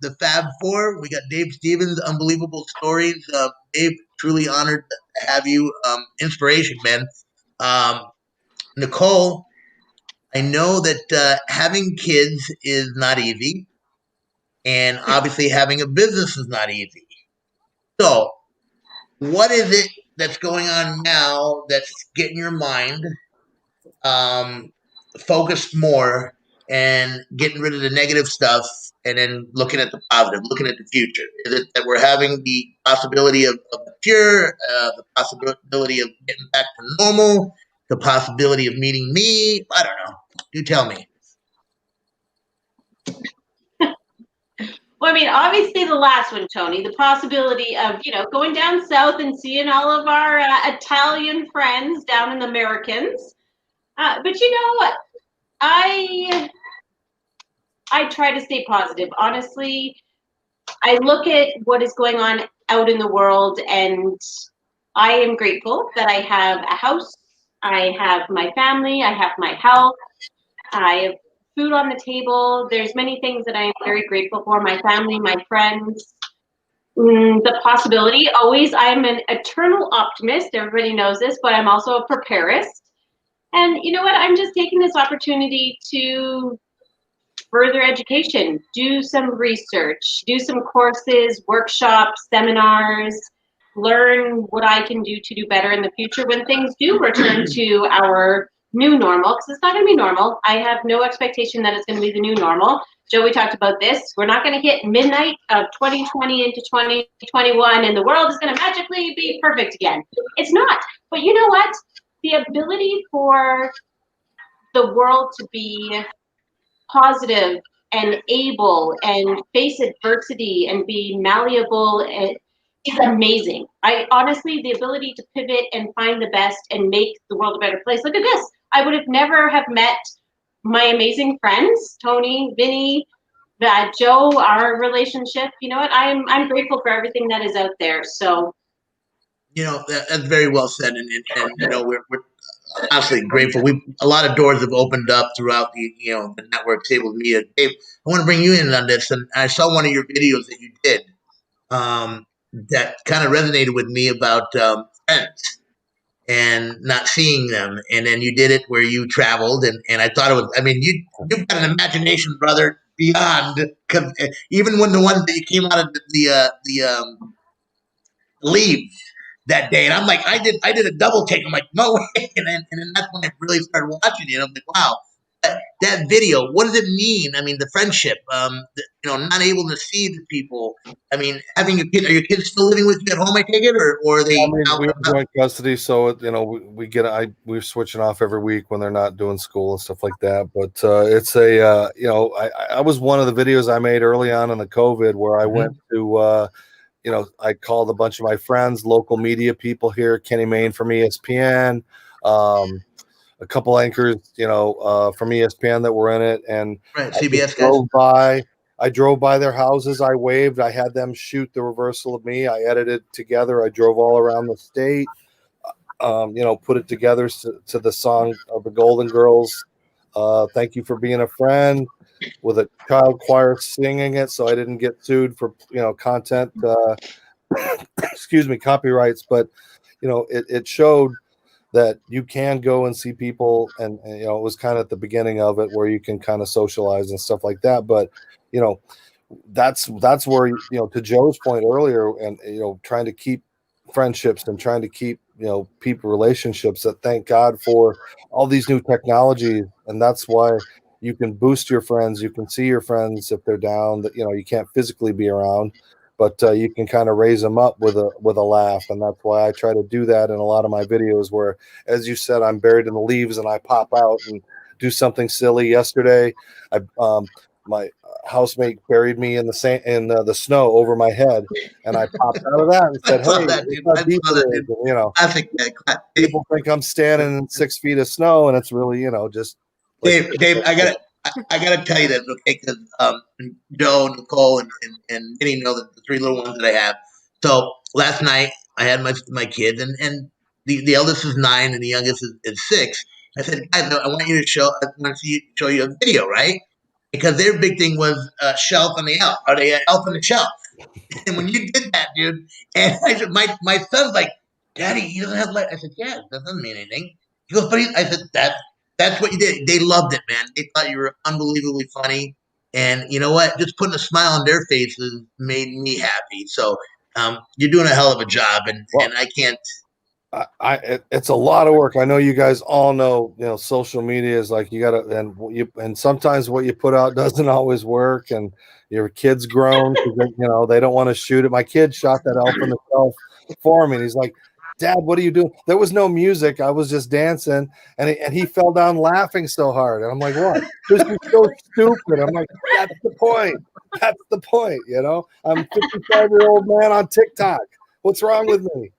The Fab Four. We got Dave Stevens. Unbelievable stories. Dave, truly honored to have you. Inspiration, man. Nicole, I know that having kids is not easy, and obviously having a business is not easy. So, what is it that's going on now that's getting your mind focused more and getting rid of the negative stuff and then looking at the positive, looking at the future? Is it that we're having the possibility of the cure, the possibility of getting back to normal? the possibility of meeting me? I don't know. You tell me. Well, I mean, obviously the last one, Tony, the possibility of, going down south and seeing all of our Italian friends down in the Americans. But you know what? I try to stay positive. Honestly, I look at what is going on out in the world, and I am grateful that I have a house, I have my family, I have my health, I have food on the table. There's many things that I am very grateful for, my family, my friends. The possibility, always, I'm an eternal optimist. Everybody knows this, but I'm also a preparist. And you know what? I'm just taking this opportunity to further education, do some research, do some courses, workshops, seminars, learn what I can do to do better in the future when things do return to our new normal, because it's not going to be normal. I have no expectation that it's going to be the new normal. Joe, we talked about this. We're not going to hit midnight of 2020 into 2021 and the world is going to magically be perfect again. It's not. But you know what? The ability for the world to be positive and able and face adversity and be malleable is amazing. I honestly, the ability to pivot and find the best and make the world a better place. Look at this. I would have never have met my amazing friends, Tony, Vinny, Joe, our relationship. You know what? I'm grateful for everything that is out there. So, that's very well said, and we're honestly grateful. A lot of doors have opened up throughout the network, Table Media. Dave, I want to bring you in on this, and I saw one of your videos that you did that kind of resonated with me about friends and not seeing them, and then you did it where you traveled, and I thought it was. I mean, you've got an imagination, brother, beyond. Even when the ones that you came out of the leave that day, and I'm like, I did a double take. I'm like, no way, and then that's when I really started watching it. And I'm like, wow, that video. What does it mean? I mean, the friendship. Not able to see the people. I mean, having your kid. Are your kids still living with you at home? I take it, or are they? I mean, we have joint custody, so we're switching off every week when they're not doing school and stuff like that. But it's I was one of the videos I made early on in the COVID where I went to. I called a bunch of my friends, local media people here, Kenny Mayne from ESPN, a couple anchors, from ESPN that were in it, and right, CBS guys. I drove by their houses. I waved. I had them shoot the reversal of me. I edited together. I drove all around the state, put it together to the song of the Golden Girls. Thank you for being a friend, with a child choir singing it, so I didn't get sued for content copyrights. But it showed that you can go and see people, and it was kind of at the beginning of it where you can kind of socialize and stuff like that. But that's where to Joe's point earlier, and trying to keep friendships and trying to keep people relationships, that thank God for all these new technologies, and that's why you can boost your friends. You can see your friends if they're down, that you can't physically be around, but you can kind of raise them up with a laugh. And that's why I try to do that in a lot of my videos where, as you said, I'm buried in the leaves and I pop out and do something silly. Yesterday, my housemate buried me in the snow over my head, and I popped out of that and said, "Hey, I think that people think I'm standing in 6 feet of snow, and it's really, just." Dave, I gotta tell you this, okay? Because Joe, Nicole, and Vinny know the three little ones that I have. So last night I had my kids, and the eldest is 9 and the youngest is 6. I said, guys, I want you to show you a video, right? Because their big thing was shelf on the elf, or the elf on the shelf. And when you did that, dude, and I said, my son's like, Daddy, he doesn't have light. I said, yeah, that doesn't mean anything. He goes, but I said, that's what you did. They loved it, man. They thought you were unbelievably funny. And you know what? Just putting a smile on their faces made me happy. So you're doing a hell of a job, and I can't. It's a lot of work. I know you guys all know, social media is like, you gotta, and sometimes what you put out doesn't always work, and your kid's grown because they don't want to shoot it. My kid shot that elf in the shelf for me, and he's like, Dad, what are you doing? There was no music. I was just dancing. And he fell down laughing so hard. And I'm like, what? This is so stupid. I'm like, that's the point. That's the point. You know, I'm a 55-year-old man on TikTok. What's wrong with me?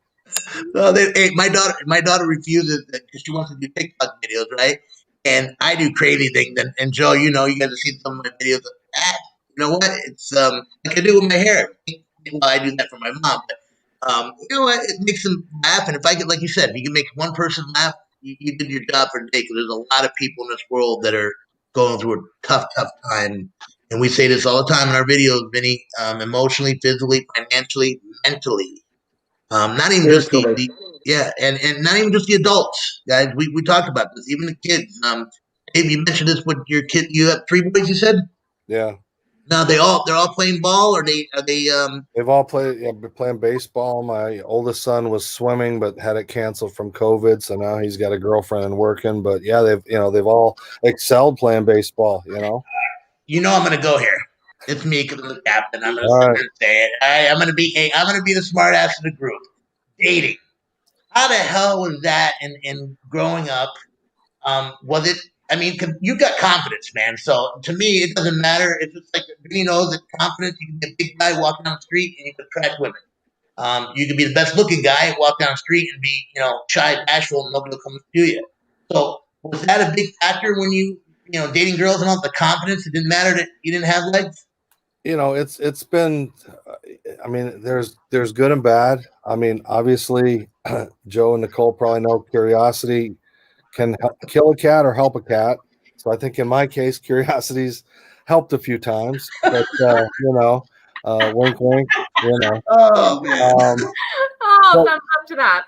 Well, hey, my daughter refuses it because she wants to do TikTok videos, right? And I do crazy things. And Joe, you know, you guys have seen some of my videos. You know what? It's like I do with my hair. Well, I do that for my mom, but you know what? It makes them laugh. And if I get, like you said, if you can make one person laugh, you did your job for the day. Because there's a lot of people in this world that are going through a tough time. And we say this all the time in our videos, Vinny, emotionally, physically, financially, mentally. Not even just the yeah, and not even just the adults, guys. We talked about this, even the kids. Dave, you mentioned this with your kid. You have 3 boys, you said? Yeah. Now they're all playing ball, or are they They've all played, been playing baseball. My oldest son was swimming, but had it canceled from COVID, so now he's got a girlfriend and working. But yeah, they've all excelled playing baseball. You know, I'm gonna go here. It's me because I'm the captain. I'm gonna say it. I'm gonna be the smart ass of the group. Dating. How the hell was that in growing up? Was it? I mean, you got confidence, man. So to me, it doesn't matter. It's just like you know, the confidence. You can be a big guy walking down the street and you can attract women. You can be the best looking guy, walk down the street and be, you know, shy, bashful, and nobody will come to you. So was that a big factor when you know, dating girls and all the confidence? It didn't matter that you didn't have legs. It's been. I mean, there's good and bad. I mean, obviously, Joe and Nicole probably know curiosity can kill a cat or help a cat. So I think in my case, curiosity's helped a few times. But wink, wink. Oh man. Thumbs up to that.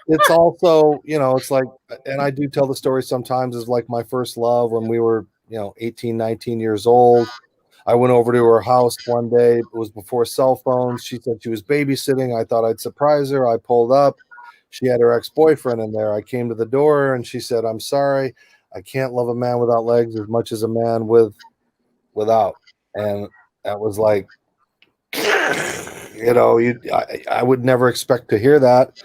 It's also, it's like, and I do tell the story sometimes, is like my first love when we were, 18, 19 years old. I went over to her house one day. It was before cell phones. She said she was babysitting. I thought I'd surprise her. I pulled up. She had her ex-boyfriend in there. I came to the door and she said, "I'm sorry. I can't love a man without legs as much as a man without." And that was like, I would never expect to hear that,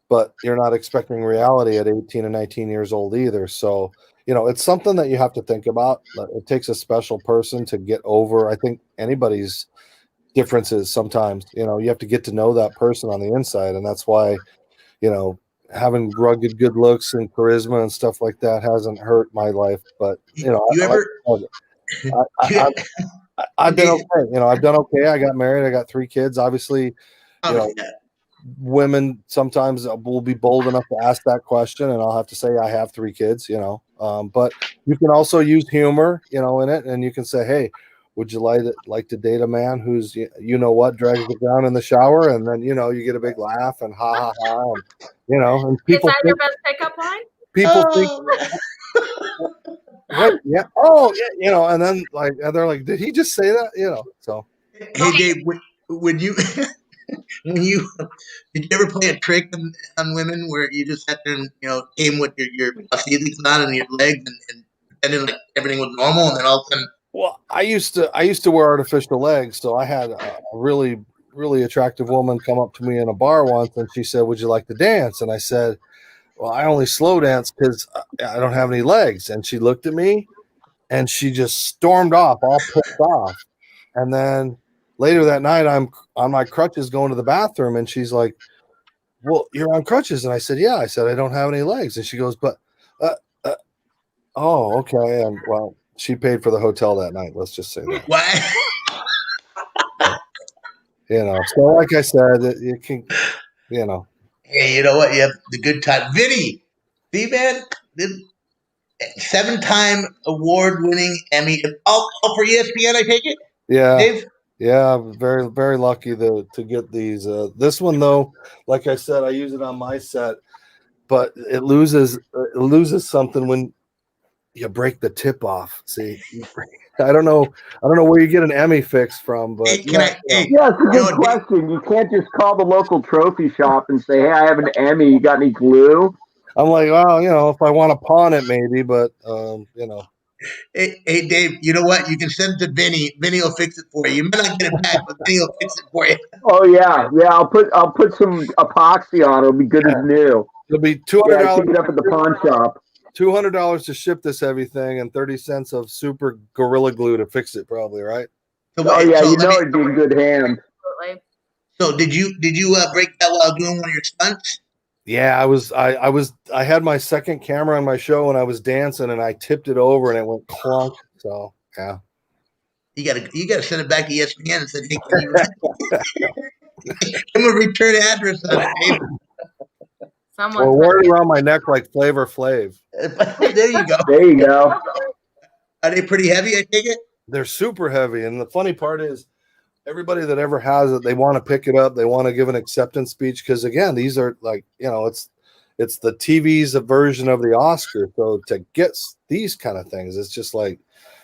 but you're not expecting reality at 18 and 19 years old either. So, it's something that you have to think about. It takes a special person to get over, I think, anybody's differences sometimes. You have to get to know that person on the inside. And that's why, having rugged good looks and charisma and stuff like that hasn't hurt my life. But, I've been okay. I've done okay. I got married. I got 3 kids. Obviously, women sometimes will be bold enough to ask that question, and I'll have to say I have 3 kids. But you can also use humor, in it, and you can say, "Hey, would you like to date a man who's drags the ground in the shower?" And then you get a big laugh and ha ha ha, and people. Is that your best pickup line? People think. Right, yeah. Oh, yeah. And then and they're like, "Did he just say that?" So. Hey, Dave, would you? Did you ever play a trick on women where you just sat there and came with your prosthetics on and your legs and pretended like everything was normal, and then all of a sudden? Well, I used to wear artificial legs, so I had a really, really attractive woman come up to me in a bar once, and she said, "Would you like to dance?" And I said, "Well, I only slow dance because I don't have any legs." And she looked at me, and she just stormed off, all pissed off. And then later that night, I'm on my crutches going to the bathroom, and she's like, "Well, you're on crutches." And I said, "Yeah." I said, "I don't have any legs." And she goes, "But, oh, okay." And well, she paid for the hotel that night. Let's just say that. What? So like I said, you can, Hey, you know what? You have the good time. Vinny, see, man, 7-time award-winning Emmy. All for ESPN, I take it? Yeah. Dave? Yeah, very, very lucky to get these. This one, though, like I said, I use it on my set, but it loses something when you break the tip off. See, I don't know where you get an Emmy fix from, but yeah, it's a good question. You can't just call the local trophy shop and say, "Hey, I have an Emmy. You got any glue?" I'm like, well, if I want to pawn it, maybe, but Hey, Dave, you know what? You can send it to Vinny. Vinny will fix it for you. You might not get it back, but Vinny will fix it for you. Oh yeah, yeah. I'll put some epoxy on. It'll be good as new. It'll be Yeah, I $200. pick it up at the pawn shop. $200 to ship this heavy thing and 30 cents of super Gorilla Glue to fix it, probably, right? So, Oh yeah, so you know it'd be in good hands. Absolutely. So did you break that while doing one of your stunts? Yeah, I had my second camera on my show and I was dancing and I tipped it over and it went clunk. So yeah. You gotta send it back to ESPN and say, hey, can you give him a return address on it, Dave? Or wear it around my neck like Flavor Flav. There you go. There you go. Are they pretty heavy, I take it? They're super heavy. And the funny part is everybody that ever has it, they want to pick it up. They want to give an acceptance speech. Because again, these are like, it's the TV's version of the Oscar. So to get these kind of things, it's just like,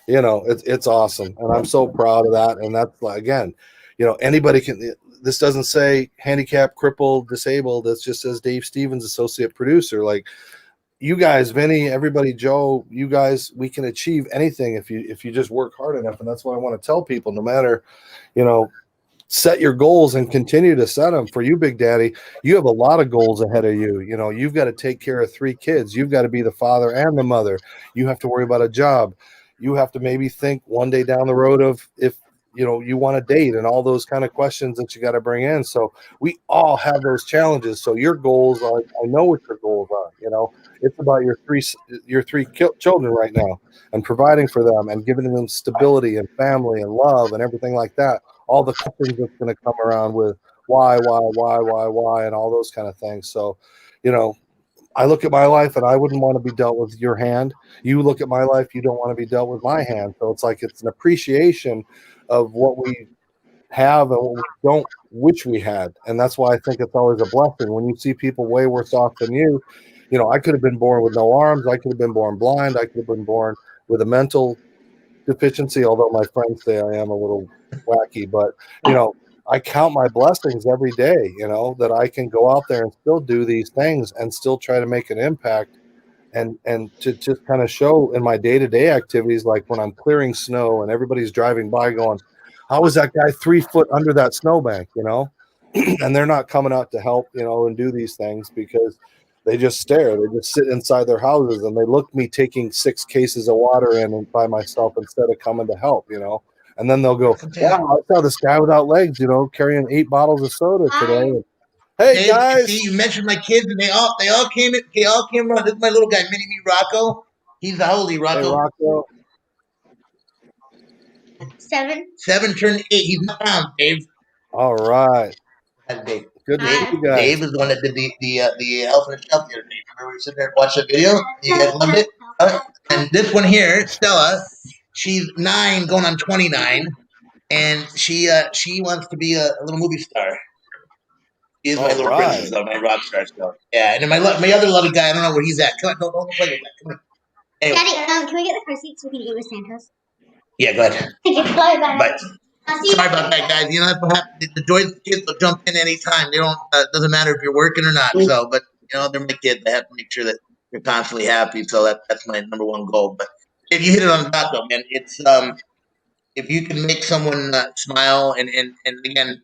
it's awesome. And I'm so proud of that. And that's like, again, anybody can, this doesn't say handicap, crippled, disabled. It just says Dave Stevens, associate producer. Like you guys, Vinny, everybody, Joe, you guys, we can achieve anything if you just work hard enough. And that's what I want to tell people, no matter, set your goals and continue to set them. For you, Big Daddy, you have a lot of goals ahead of you. You've got to take care of 3 kids. You've got to be the father and the mother. You have to worry about a job. You have to maybe think one day down the road of if you want to date and all those kind of questions that you got to bring in. So we all have those challenges. So your goals are, I know what your goals are, it's about your three children right now and providing for them and giving them stability and family and love and everything like that. All the questions that's going to come around with why, and all those kind of things. So, I look at my life and I wouldn't want to be dealt with your hand. You look at my life, you don't want to be dealt with my hand. So it's like it's an appreciation of what we have and what we don't wish we had. And that's why I think it's always a blessing when you see people way worse off than you. I could have been born with no arms. I could have been born blind. I could have been born with a mental deficiency, although my friends say I am a little wacky. But, I count my blessings every day, that I can go out there and still do these things and still try to make an impact and to just kind of show in my day-to-day activities, like when I'm clearing snow and everybody's driving by going, how was that guy 3 foot under that snowbank, and they're not coming out to help, and do these things because they just stare. They just sit inside their houses and they look me taking 6 cases of water in and by myself instead of coming to help, and then they'll go, wow, I saw this guy without legs, carrying 8 bottles of soda today. Hey, Dave, guys! See, you mentioned my kids, and they all came around. This is my little guy, Mini Me Rocco. He's the holy Rocco. Hey, Rocco. 7. 7 turned 8. He's not down, Dave. All right. That's Dave. Good to see you guys. Dave is the one that did the elephant shelf the other day. Remember we were sitting there and watched that video? You guys loved it? And this one here, Stella, she's 9 going on 29, and she wants to be a little movie star. He is my little princess, though, my rock star stuff. Yeah, and then my other lovely guy, I don't know where he's at. Come on, don't play with that. Come on. Anyway. Daddy, can we get the car seat so we can eat with Santos? Yeah, go ahead. Thank you. Bye, bye. But sorry about that, guys. That's what happens. The Joy's kids will jump in anytime. They don't. Doesn't matter if you're working or not. So, but they're my kids. I have to make sure that you're constantly happy. So that's my number one goal. But if you hit it on the dot, though, man, it's if you can make someone smile, and again,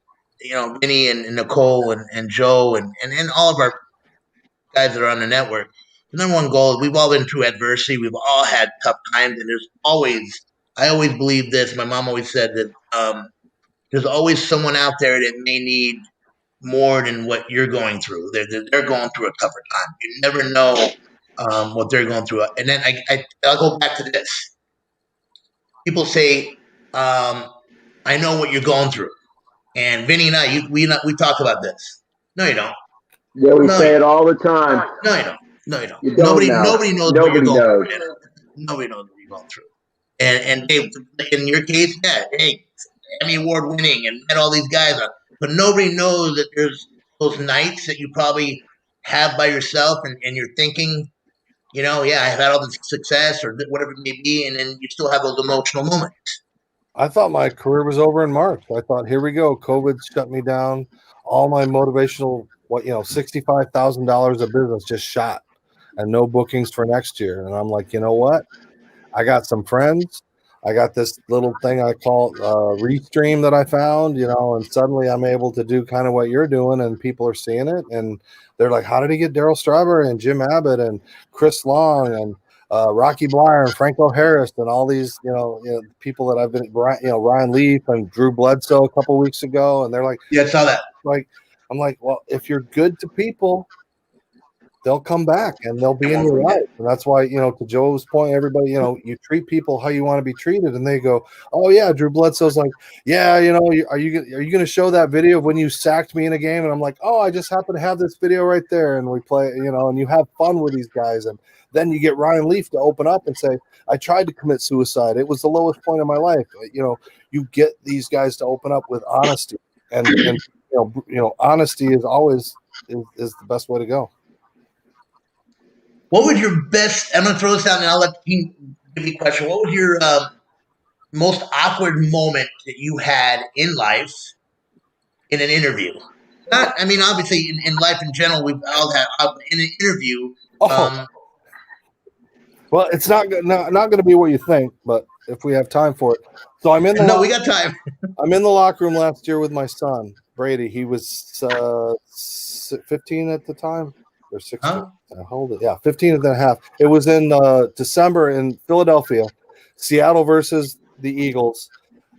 Vinny and Nicole and Joe and all of our guys that are on the network. The number one goal is we've all been through adversity. We've all had tough times, and I always believe this. My mom always said that there's always someone out there that may need more than what you're going through. They're going through a tougher time. You never know what they're going through. And then I'll go back to this. People say, I know what you're going through. And Vinny and I, we talk about this. No, you don't. Yeah, we say it all the time. No, you don't. No, you don't. You don't Nobody knows what you're going through. Nobody knows what you're going through. And Dave, in your case, yeah, hey, Emmy Award winning and met all these guys, but nobody knows that there's those nights that you probably have by yourself and you're thinking, I've had all this success or whatever it may be, and then you still have those emotional moments. I thought my career was over in March. I thought, here we go. COVID shut me down. All my motivational, $65,000 of business just shot and no bookings for next year. And I'm like, you know what? I got some friends. I got this little thing I call Restream that I found, and suddenly I'm able to do kind of what you're doing, and people are seeing it, and they're like, "How did he get Darryl Strawberry and Jim Abbott and Chris Long and Rocky Blyer and Franco Harris and all these, people that I've been, Ryan Leaf and Drew Bledsoe a couple weeks ago," and they're like, Yeah, I saw that. I'm like, well, if you're good to people, they'll come back and they'll be in your life. And that's why, to Joe's point, everybody, you treat people how you want to be treated. And they go, "Oh yeah." Drew Bledsoe's like, "Yeah, are you going to show that video of when you sacked me in a game?" And I'm like, "Oh, I just happen to have this video right there." And we play, and you have fun with these guys. And then you get Ryan Leaf to open up and say, "I tried to commit suicide. It was the lowest point of my life." You get these guys to open up with honesty, and honesty is always is the best way to go. What was your best? I'm gonna throw this out, and I'll let the team give me a question. What was your most awkward moment that you had in life in an interview? Not, I mean, obviously in life in general, we've all had in an interview. Well, it's not going to be what you think, but if we have time for it, so I'm in the no, we got time. I'm in the locker room last year with my son Brady. He was 15 at the time. Or 16. Huh? Hold it. Yeah, 15 and a half. It was in December in Philadelphia, Seattle versus the Eagles.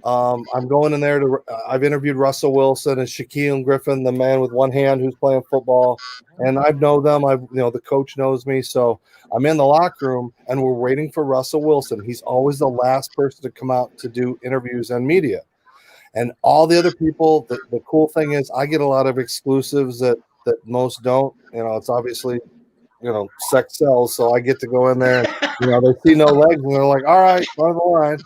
I'm going in there I've interviewed Russell Wilson and Shaquille Griffin, the man with one hand who's playing football, and I know them. The coach knows me, so I'm in the locker room and we're waiting for Russell Wilson. He's always the last person to come out to do interviews and media, and all the other people. The cool thing is, I get a lot of exclusives that most don't. It's obviously, sex sells, so I get to go in there and, they see no legs and they're like, "All right, run the line."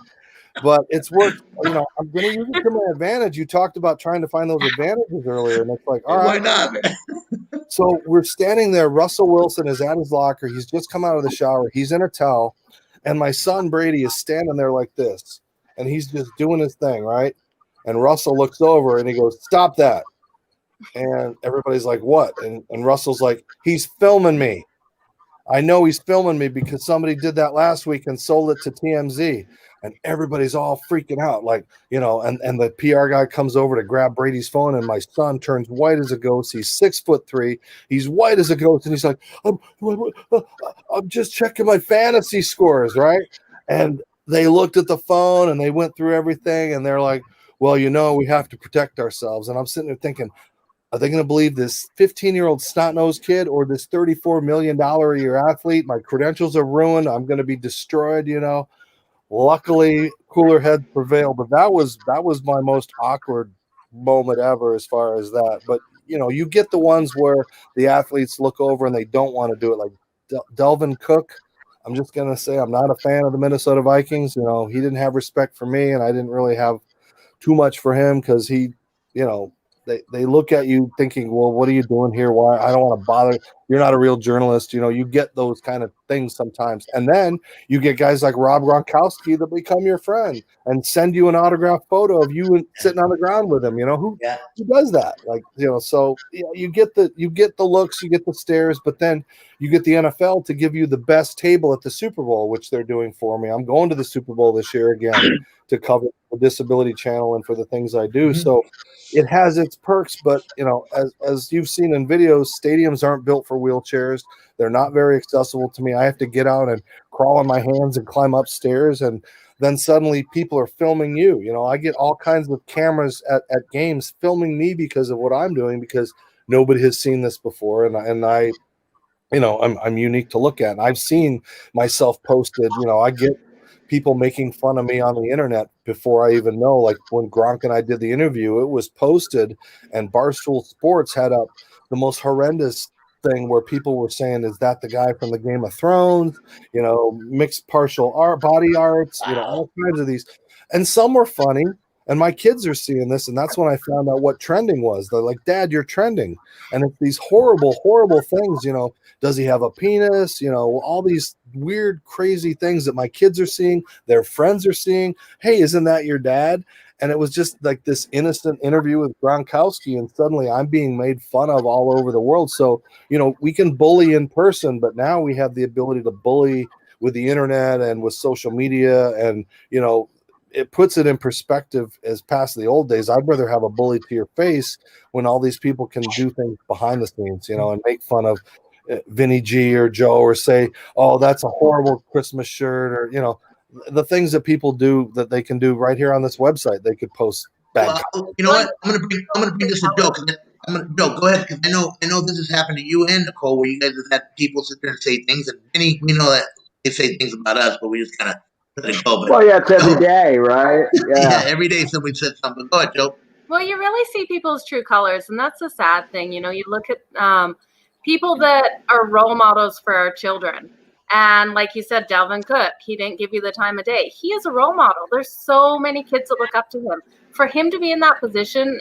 But it's worked. I'm going to use it to my advantage. You talked about trying to find those advantages earlier, and it's like, all right. Why not, man? So we're standing there. Russell Wilson is at his locker. He's just come out of the shower. He's in a towel, and my son Brady is standing there like this, and he's just doing his thing, right? And Russell looks over and he goes, "Stop that." And everybody's like, "What?" And Russell's like, "He's filming me. I know he's filming me because somebody did that last week and sold it to TMZ." And everybody's all freaking out, like, and the PR guy comes over to grab Brady's phone, and my son turns white as a ghost. He's 6'3". He's white as a ghost. And he's like, I'm just checking my fantasy scores, right? And they looked at the phone and they went through everything, and they're like, "Well, we have to protect ourselves." And I'm sitting there thinking, are they going to believe this 15-year-old snot-nosed kid or this $34 million a year athlete? My credentials are ruined. I'm going to be destroyed, Luckily, cooler heads prevailed, but that was my most awkward moment ever as far as that. But, you get the ones where the athletes look over and they don't want to do it, like Delvin Cook. I'm just going to say I'm not a fan of the Minnesota Vikings. He didn't have respect for me, and I didn't really have too much for him because he, they look at you thinking, "Well, what are you doing here? Why? I don't want to bother. You're not a real journalist." You get those kind of things sometimes. And then you get guys like Rob Gronkowski that become your friend and send you an autographed photo of you sitting on the ground with him. Who does that? Like, so you get the looks, you get the stares, but then you get the NFL to give you the best table at the Super Bowl, which they're doing for me. I'm going to the Super Bowl this year again to cover the Disability Channel and for the things I do. So it has its perks, but as you've seen in videos, stadiums aren't built for wheelchairs. They're not very accessible to me. I have to get out and crawl on my hands and climb upstairs, and then suddenly people are filming you. I get all kinds of cameras at games filming me because of what I'm doing, because nobody has seen this before, and I'm unique to look at. And I've seen myself posted. I get people making fun of me on the internet before I even know. Like when Gronk and I did the interview, it was posted, and Barstool Sports had up the most horrendous thing where people were saying, "Is that the guy from the Game of Thrones?" Mixed partial art, body arts, all kinds of these. And some were funny. And my kids are seeing this, and that's when I found out what trending was. They're like, "Dad, you're trending." And it's these horrible, horrible things, does he have a penis? All these weird, crazy things that my kids are seeing, their friends are seeing. "Hey, isn't that your dad?" And it was just like this innocent interview with Gronkowski, and suddenly I'm being made fun of all over the world. So, we can bully in person, but now we have the ability to bully with the internet and with social media, and it puts it in perspective as past the old days. I'd rather have a bully to your face when all these people can do things behind the scenes, and make fun of Vinny G or Joe, or say, oh, that's a horrible Christmas shirt, or the things that people do that they can do right here on this website. They could post bad. Well, you know what? I'm gonna bring this to Joe. Joe, go ahead, because I know this has happened to you and Nicole, where you guys have had people sit there and say things, and Vinny, we know that they say things about us, but we just kind of let it go. But, well, yeah, it's every day, right? Yeah, every day somebody said something. Go ahead, Joe. Well, you really see people's true colors, and that's the sad thing. You look at people that are role models for our children. And like you said, Dalvin Cook, he didn't give you the time of day. He is a role model. There's so many kids that look up to him. For him to be in that position,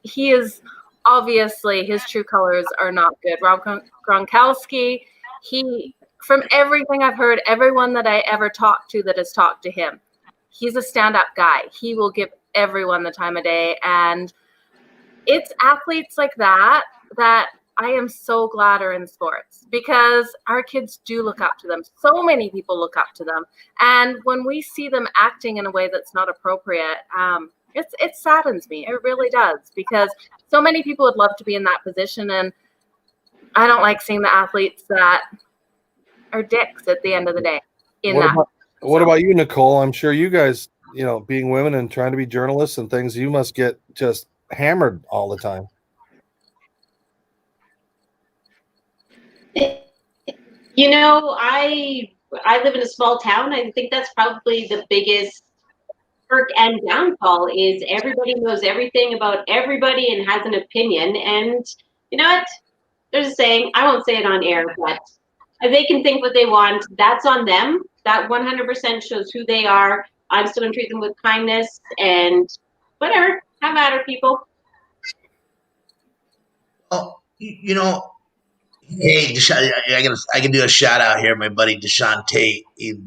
he is obviously, his true colors are not good. Rob Gronkowski, from everything I've heard, everyone that I ever talked to that has talked to him, he's a stand-up guy. He will give everyone the time of day. And it's athletes like that I am so glad are in sports, because our kids do look up to them. So many people look up to them. And when we see them acting in a way that's not appropriate, it saddens me. It really does, because so many people would love to be in that position. And I don't like seeing the athletes that are dicks at the end of the day. What about you, Nicole? I'm sure you guys, being women and trying to be journalists and things, you must get just hammered all the time. I live in a small town. I think that's probably the biggest perk and downfall is everybody knows everything about everybody and has an opinion. And you know what? There's a saying, I won't say it on air, but they can think what they want. That's on them. That 100% shows who they are. I'm still going to treat them with kindness and whatever. Have at her, people. Oh, hey, Deshaun, I can do a shout out here. My buddy Deshaun Tate. He's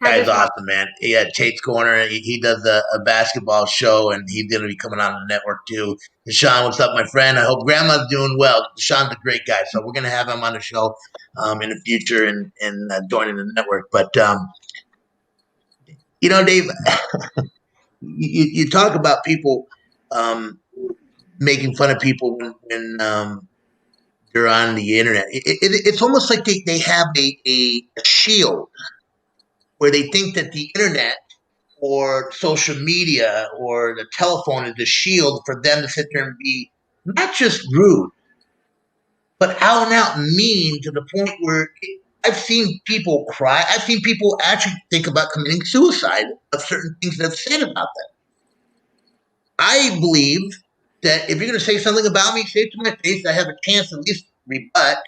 guy's awesome, man. Yeah, Tate's Corner. He does a basketball show, and he's going to be coming on the network too. Deshaun, what's up, my friend? I hope Grandma's doing well. Deshaun's a great guy, so we're going to have him on the show in the future and joining the network. But Dave, you talk about people making fun of people when they're on the internet. It's almost like they have a shield where they think that the internet or social media or the telephone is a shield for them to sit there and be not just rude, but out and out mean, to the point where I've seen people cry. I've seen people actually think about committing suicide of certain things that I've said about them. I believe that if you're going to say something about me, say it to my face. I have a chance to at least rebut.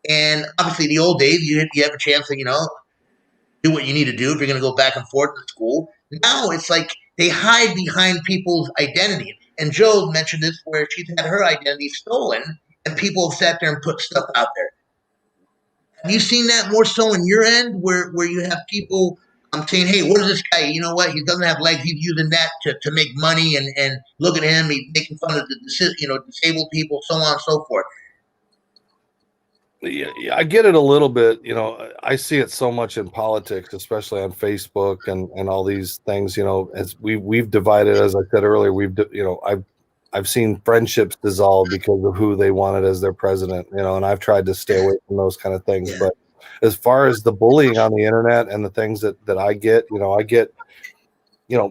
And obviously, the old days, you have a chance to, do what you need to do if you're going to go back and forth to school. Now it's like they hide behind people's identity. And Joe mentioned this, where she's had her identity stolen, and people have sat there and put stuff out there. Have you seen that more so in your end, where you have people saying, hey, what is this guy? You know what? He doesn't have legs. He's using that to make money, and look at him. He's making fun of the disabled people, so on and so forth. Yeah, I get it a little bit. I see it so much in politics, especially on Facebook and all these things. As we've divided, as I said earlier, I've seen friendships dissolve because of who they wanted as their president. And I've tried to stay away from those kind of things. Yeah. But as far as the bullying on the internet and the things that I get, I get.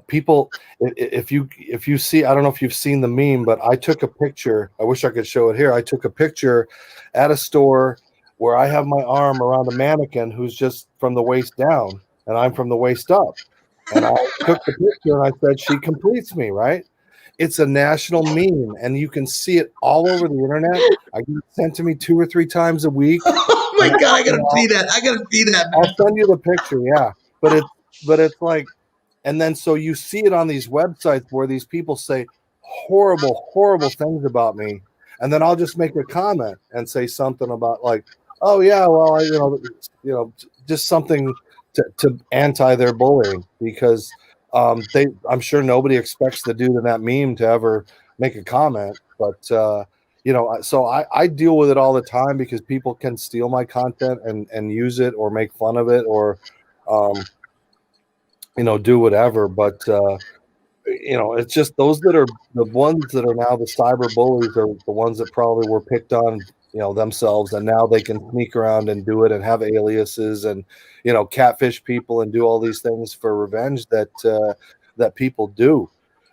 People, if you see, I don't know if you've seen the meme, but I took a picture. I wish I could show it here. I took a picture at a store where I have my arm around a mannequin who's just from the waist down, and I'm from the waist up. And I took the picture and I said, she completes me, right? It's a national meme, and you can see it all over the internet. I get it sent to me 2 or 3 times a week. Oh my God, I gotta see that. Man. I'll send you the picture, yeah. But it's like, and then so you see it on these websites where these people say horrible, horrible things about me. And then I'll just make a comment and say something about like, oh yeah, well, just something to anti their bullying, because I'm sure nobody expects the dude in that meme to ever make a comment. But you know, so I deal with it all the time because people can steal my content and use it or make fun of it or, you know, do whatever. But, you know, it's just those that are the ones that are now the cyber bullies are the ones that probably were picked on, you know, themselves. And now they can sneak around and do it and have aliases and, you know, catfish people and do all these things for revenge that people do.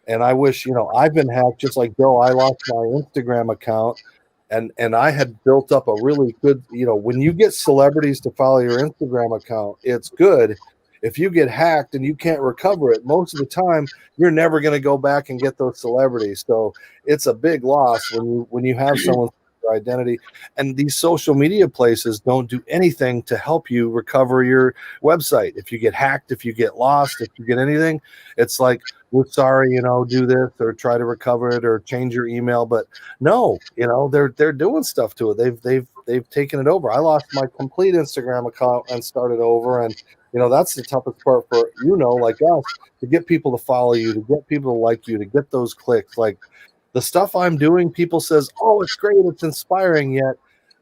And I wish, you know, I've been hacked just like Joe. I lost my Instagram account and I had built up a really good, you know, when you get celebrities to follow your Instagram account, it's good. If you get hacked and you can't recover it, most of the time you're never going to go back and get those celebrities. So it's a big loss when you have someone's identity. And these social media places don't do anything to help you recover your website. If you get hacked, if you get lost, if you get anything, it's like, we're sorry, you know, do this or try to recover it or change your email. But no, you know, they're doing stuff to it. They've taken it over. I lost my complete Instagram account and started over. And you know, that's the toughest part for, you know, like us, to get people to follow you, to get people to like you, to get those clicks. Like the stuff I'm doing, people says, oh, it's great, it's inspiring, yet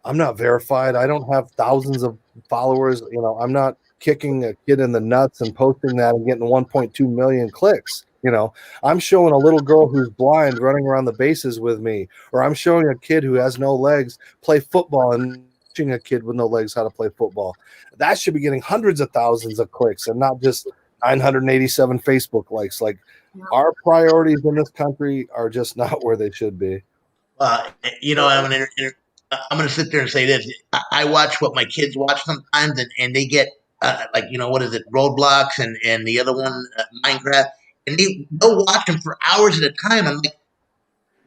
I'm not verified. I don't have thousands of followers. You know, I'm not kicking a kid in the nuts and posting that and getting 1.2 million clicks. You know, I'm showing a little girl who's blind running around the bases with me, or I'm showing a kid who has no legs play football and teaching a kid with no legs how to play football. That should be getting hundreds of thousands of clicks and not just 987 Facebook likes. Like our priorities in this country are just not where they should be. You know, I'm going to sit there and say this. I watch what my kids watch sometimes, and they get like, you know, what is it, Roadblocks and the other one, Minecraft, and they'll watch them for hours at a time. I'm like,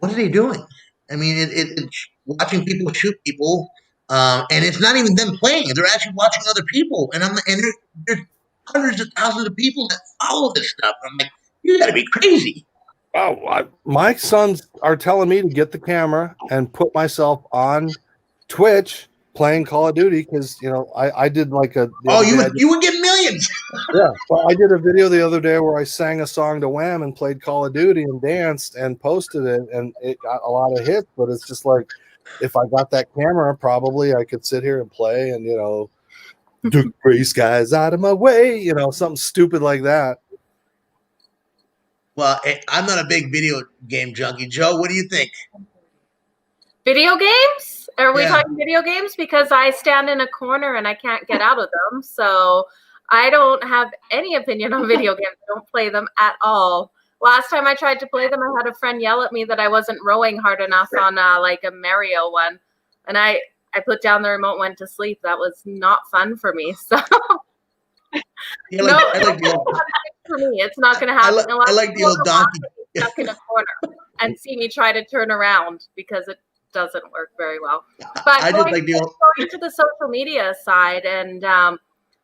what are they doing? I mean, it's watching people shoot people, and it's not even them playing; they're actually watching other people. And there's hundreds of thousands of people that follow this stuff. I'm like, you got to be crazy. Oh, my sons are telling me to get the camera and put myself on Twitch playing Call of Duty because, you know, I did like a. Oh, you would get millions. Yeah, well, I did a video the other day where I sang a song to Wham and played Call of Duty and danced and posted it, and it got a lot of hits. But it's just like, if I got that camera, probably I could sit here and play and, you know, do gray skies out of my way, you know, something stupid like that. Well, I'm not a big video game junkie. Joe, what do you think? Video games? Are we talking video games? Because I stand in a corner and I can't get out of them. So I don't have any opinion on video games. I don't play them at all. Last time I tried to play them, I had a friend yell at me that I wasn't rowing hard enough on like a Mario one. And I put down the remote, went to sleep. That was not fun for me. So Yeah, I like the old, for me, it's not going to happen. I like the old donkey. Stuck in a corner and see me try to turn around because it doesn't work very well. But I just like the old. going to the social media side, and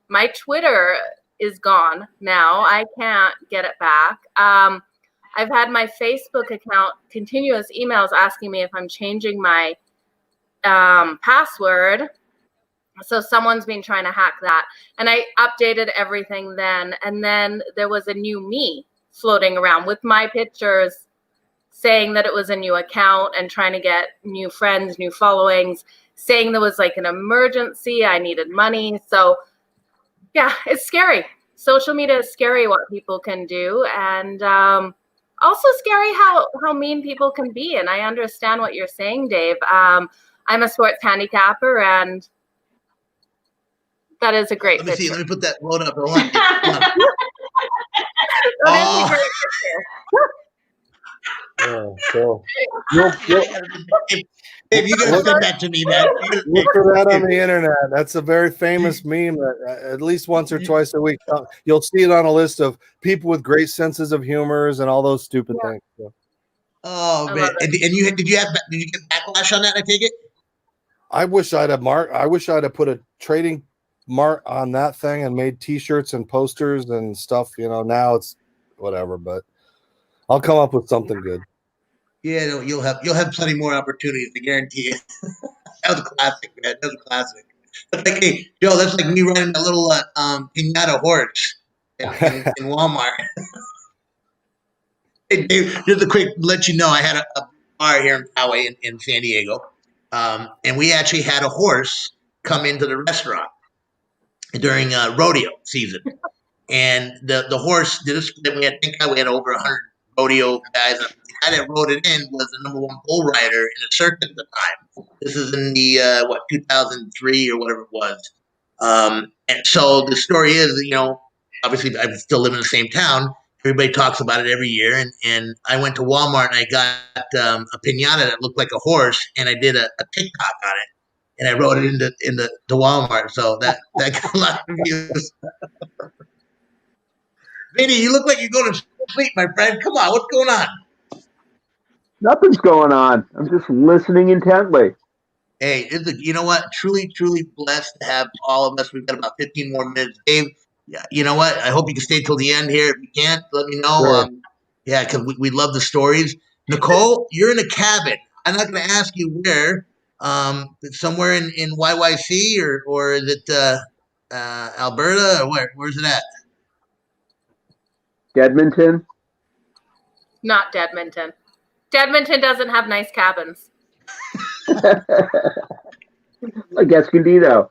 my Twitter is gone now. I can't get it back. I've had my Facebook account continuous emails asking me if I'm changing my password. So someone's been trying to hack that. And I updated everything then. And then there was a new me floating around with my pictures saying that it was a new account and trying to get new friends, new followings, saying there was like an emergency, I needed money. So yeah, it's scary. Social media is scary what people can do. And also scary how mean people can be. And I understand what you're saying, Dave. I'm a sports handicapper, and that is a great picture. Let me put that load up. Hold on. That is a great picture. Yeah, so if you gotta send that to me, man. Look for that on the internet. That's a very famous meme that at least once or twice a week you'll see it on a list of people with great senses of humors and all those stupid things. So. Oh man! And did you get backlash on that? I take it. I wish I'd have put a trading mark on that thing and made T-shirts and posters and stuff. You know, now it's whatever, but I'll come up with something good. Yeah, no, you'll have plenty more opportunities. I guarantee you. That was a classic, man. That was a classic. That's like, hey, Joe, that's like me running a little pinata horse in Walmart. Hey, Dave, just a quick let you know, I had a bar here in Poway in San Diego, and we actually had a horse come into the restaurant during rodeo season. And the horse did a split. We had over 100 rodeo guys. The guy that rode it in was the #1 bull rider in the circuit at the time. This is in the 2003 or whatever it was. And so the story is, obviously I still live in the same town. Everybody talks about it every year. And I went to Walmart and I got a pinata that looked like a horse, and I did a TikTok on it, and I wrote it into Walmart. So that got a lot of views. Vinny, you look like you're going to sleep, my friend. Come on, what's going on? Nothing's going on. I'm just listening intently. Hey, you know what? Truly, truly blessed to have all of us. We've got about 15 more minutes. Dave, you know what? I hope you can stay till the end here. If you can't, let me know. Sure. Because we love the stories. Nicole, you're in a cabin. I'm not going to ask you where. Somewhere in YYC or is it Alberta or where's it at? Dedmonton? Not Dedmonton. Dedmonton doesn't have nice cabins. Like Escondido.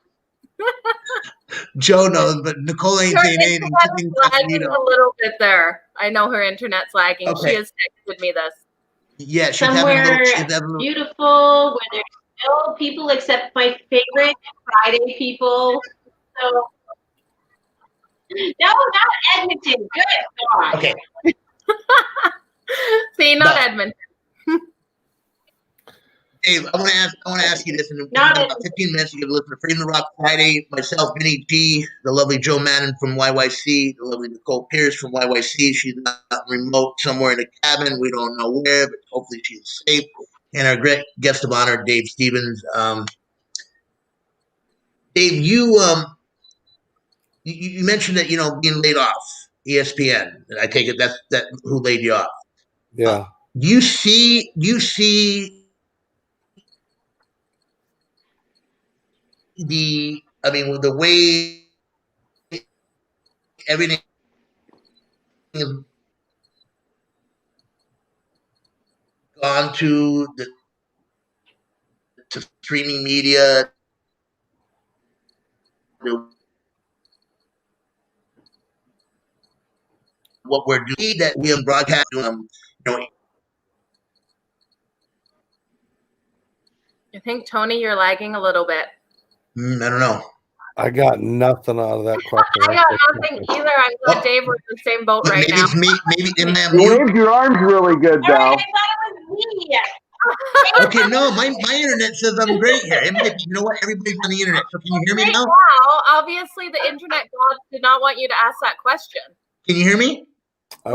Joe knows, but Nicole ain't saying anything. Lagging a little bit there. I know her internet's lagging. Okay. She has texted me this. Yeah, she's Somewhere having a little. beautiful where there's no people except my favorite Friday people. So no, not Edmonton. Good God. Okay. See, not No. Edmonton. Dave, I want to ask you this, and in Not about 15 minutes, you can listen to Freedom the Rock Friday. Myself, Vinny G, the lovely Joe Madden from YYC, the lovely Nicole Pierce from YYC. She's not remote, somewhere in a cabin. We don't know where, but hopefully she's safe. And our great guest of honor, Dave Stevens. Dave, you mentioned that being laid off, ESPN. I take it that who laid you off. Yeah. Do you see the way everything has gone to streaming media, what we're doing, that we have broadcast, I think, Tony, you're lagging a little bit. I don't know. I got nothing out of that question. I got nothing either. I'm glad Dave was in the same boat right Maybe now. it's me. Maybe am I on You mute? waved your arms really good, All right, though. I thought it was me. Okay, no, my internet says I'm great here. It might be, you know what? Everybody's on the internet. So can you hear me Right now? now, obviously, the internet gods did not want you to ask that question. Can you hear me?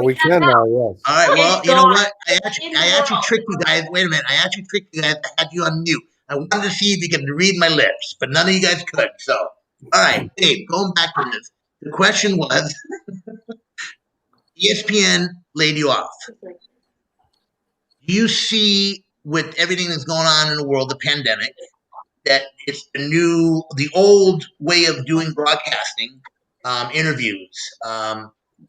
We can now, yes. All right. Well, It's you know gone. what? I actually tricked you guys. Wait a minute. I actually tricked you guys. I had you on mute. I wanted to see if you could read my lips, but none of you guys could. So, all right, Dave, going back to this. The question was, ESPN laid you off. Do you see, with everything that's going on in the world, the pandemic, that it's the old way of doing broadcasting, interviews,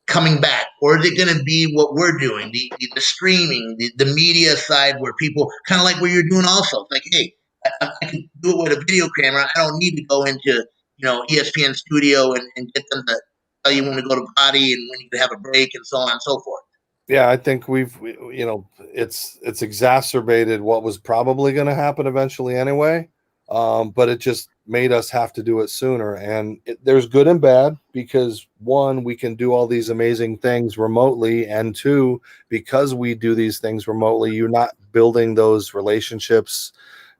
coming back, or is it going to be what we're doing, the streaming, the media side, where people kind of like what you're doing also? It's like, hey, I can do it with a video camera. I don't need to go into ESPN studio and get them to tell you when to go to potty and when you can have a break and so on and so forth. Yeah, I think it's exacerbated what was probably going to happen eventually anyway. But it just made us have to do it sooner. And there's good and bad, because one, we can do all these amazing things remotely. And two, because we do these things remotely, you're not building those relationships,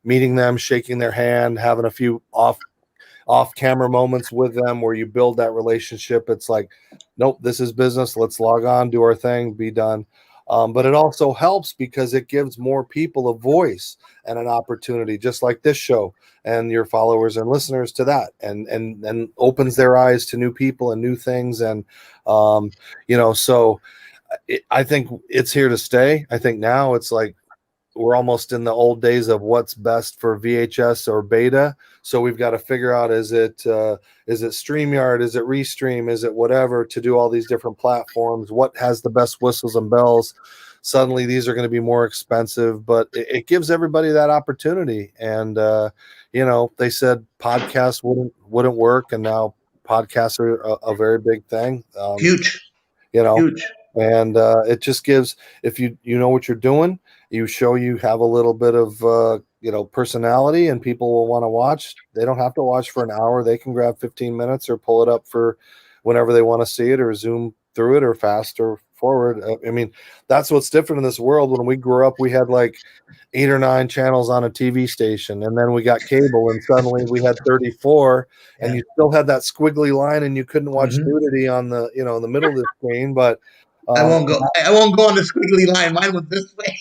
meeting them, shaking their hand, having a few off camera moments with them where you build that relationship. It's like, nope, this is business. Let's log on, do our thing, be done. But it also helps because it gives more people a voice and an opportunity, just like this show and your followers and listeners, to that, and opens their eyes to new people and new things. And, so I think it's here to stay. I think now it's like, we're almost in the old days of what's best for VHS or beta. So we've got to figure out, is it StreamYard? Is it Restream? Is it whatever, to do all these different platforms? What has the best whistles and bells? suddenly these are going to be more expensive, but it gives everybody that opportunity. And they said podcasts wouldn't work, and now podcasts are a very big thing. Huge. Huge. And it just gives, if you know what you're doing, you show you have a little bit of personality, and people will want to watch. They don't have to watch for an hour. They can grab 15 minutes or pull it up for whenever they want to see it, or zoom through it, or fast or forward. I mean, that's what's different in this world. When we grew up, we had like 8 or 9 channels on a TV station, and then we got cable, and suddenly we had 34, and you still had that squiggly line, and you couldn't watch nudity on the in the middle of the screen. But I won't go on the squiggly line. Mine was this way.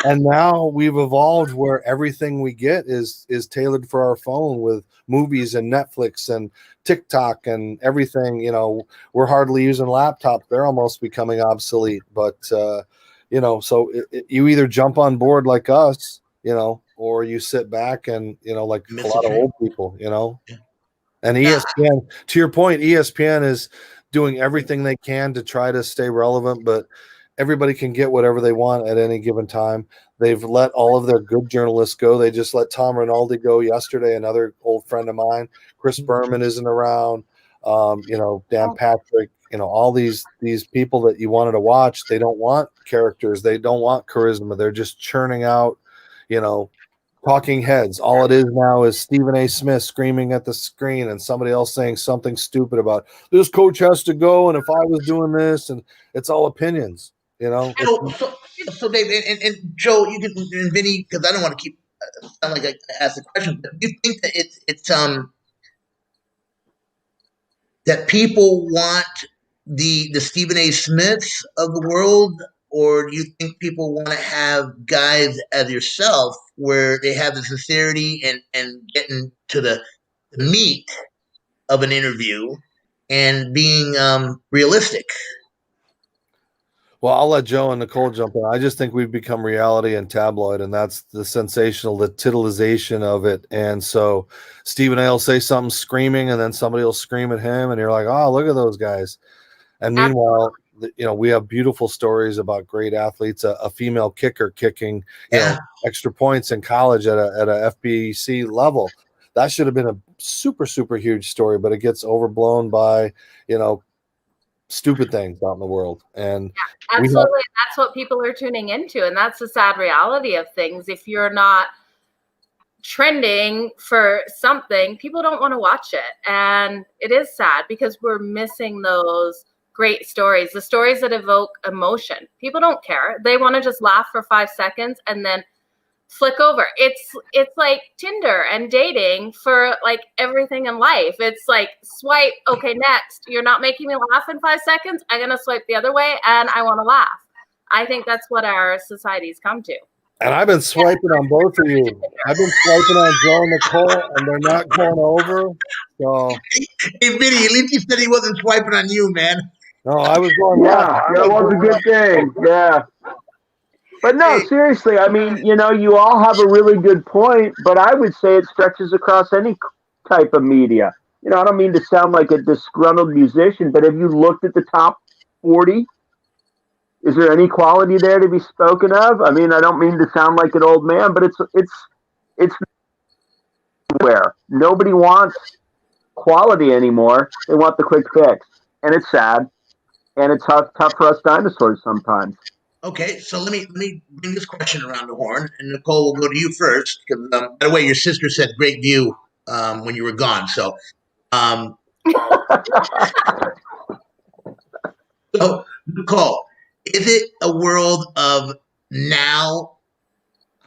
And now we've evolved where everything we get is tailored for our phone, with movies and Netflix and TikTok and everything. We're hardly using laptops. They're almost becoming obsolete. But, so you either jump on board like us, or you sit back and, like a lot of old people, And ESPN, to your point, ESPN is doing everything they can to try to stay relevant, but everybody can get whatever they want at any given time. They've let all of their good journalists go. They just let Tom Rinaldi go yesterday, another old friend of mine. Chris Berman isn't around. Dan Patrick, all these people that you wanted to watch, they don't want characters. They don't want charisma. They're just churning out, talking heads. All it is now is Stephen A. Smith screaming at the screen, and somebody else saying something stupid about this coach has to go, and if I was doing this, and it's all opinions. So Dave and Joe, you can, and Vinny, because I don't want to keep sound like I asked the question, but do you think that it's that people want the Stephen A. Smiths of the world, or do you think people want to have guys as yourself where they have the sincerity and getting to the meat of an interview and being realistic? Well, I'll let Joe and Nicole jump in. I just think we've become reality and tabloid, and that's the sensational, the titillization of it. And so Stephen A will say something screaming, and then somebody will scream at him, and you're like, oh, look at those guys. And meanwhile, we have beautiful stories about great athletes, a female kicker kicking extra points in college at a FBC level. That should have been a super, super huge story, but it gets overblown by, stupid things out in the world. And absolutely, that's what people are tuning into, and that's the sad reality of things. If you're not trending for something, people don't want to watch it, and it is sad because we're missing those great stories, the stories that evoke emotion. People don't care. They want to just laugh for 5 seconds and then flick over. It's like Tinder and dating for like everything in life. It's like swipe, okay, next. You're not making me laugh in 5 seconds. I'm gonna swipe the other way and I want to laugh. I think that's what our society's come to. And I've been swiping on both of you. I've been swiping on Joe and Nicole, and they're not going over. So hey Vinny, at least he said he wasn't swiping on you, man. No, I was going that was a good thing. Yeah. But no, seriously, I mean, you all have a really good point, but I would say it stretches across any type of media. I don't mean to sound like a disgruntled musician, but have you looked at the top 40? Is there any quality there to be spoken of? I mean, I don't mean to sound like an old man, but it's where nobody wants quality anymore. They want the quick fix, and it's sad, and it's tough for us dinosaurs sometimes. Okay, so let me bring this question around the horn, and Nicole, will go to you first. Because by the way, your sister said great view when you were gone. So, so Nicole, is it a world of now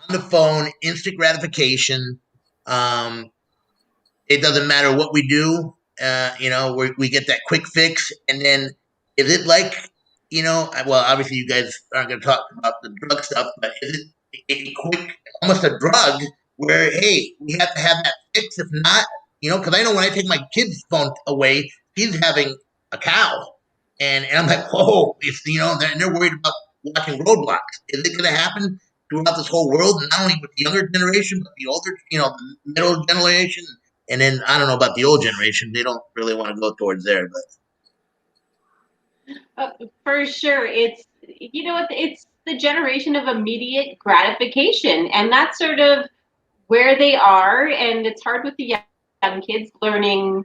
on the phone, instant gratification? It doesn't matter what we do. We get that quick fix, and then is it like? Well, obviously you guys aren't going to talk about the drug stuff, but is it a quick, almost a drug where, hey, we have to have that fix. If not, because I know when I take my kid's phone away, he's having a cow. And I'm like, whoa, it's, they're worried about watching Roadblocks. Is it going to happen throughout this whole world, not only with the younger generation, but the older, the middle generation? And then I don't know about the old generation. They don't really want to go towards there, but. For sure, it's it's the generation of immediate gratification, and that's sort of where they are. And it's hard with the young kids learning,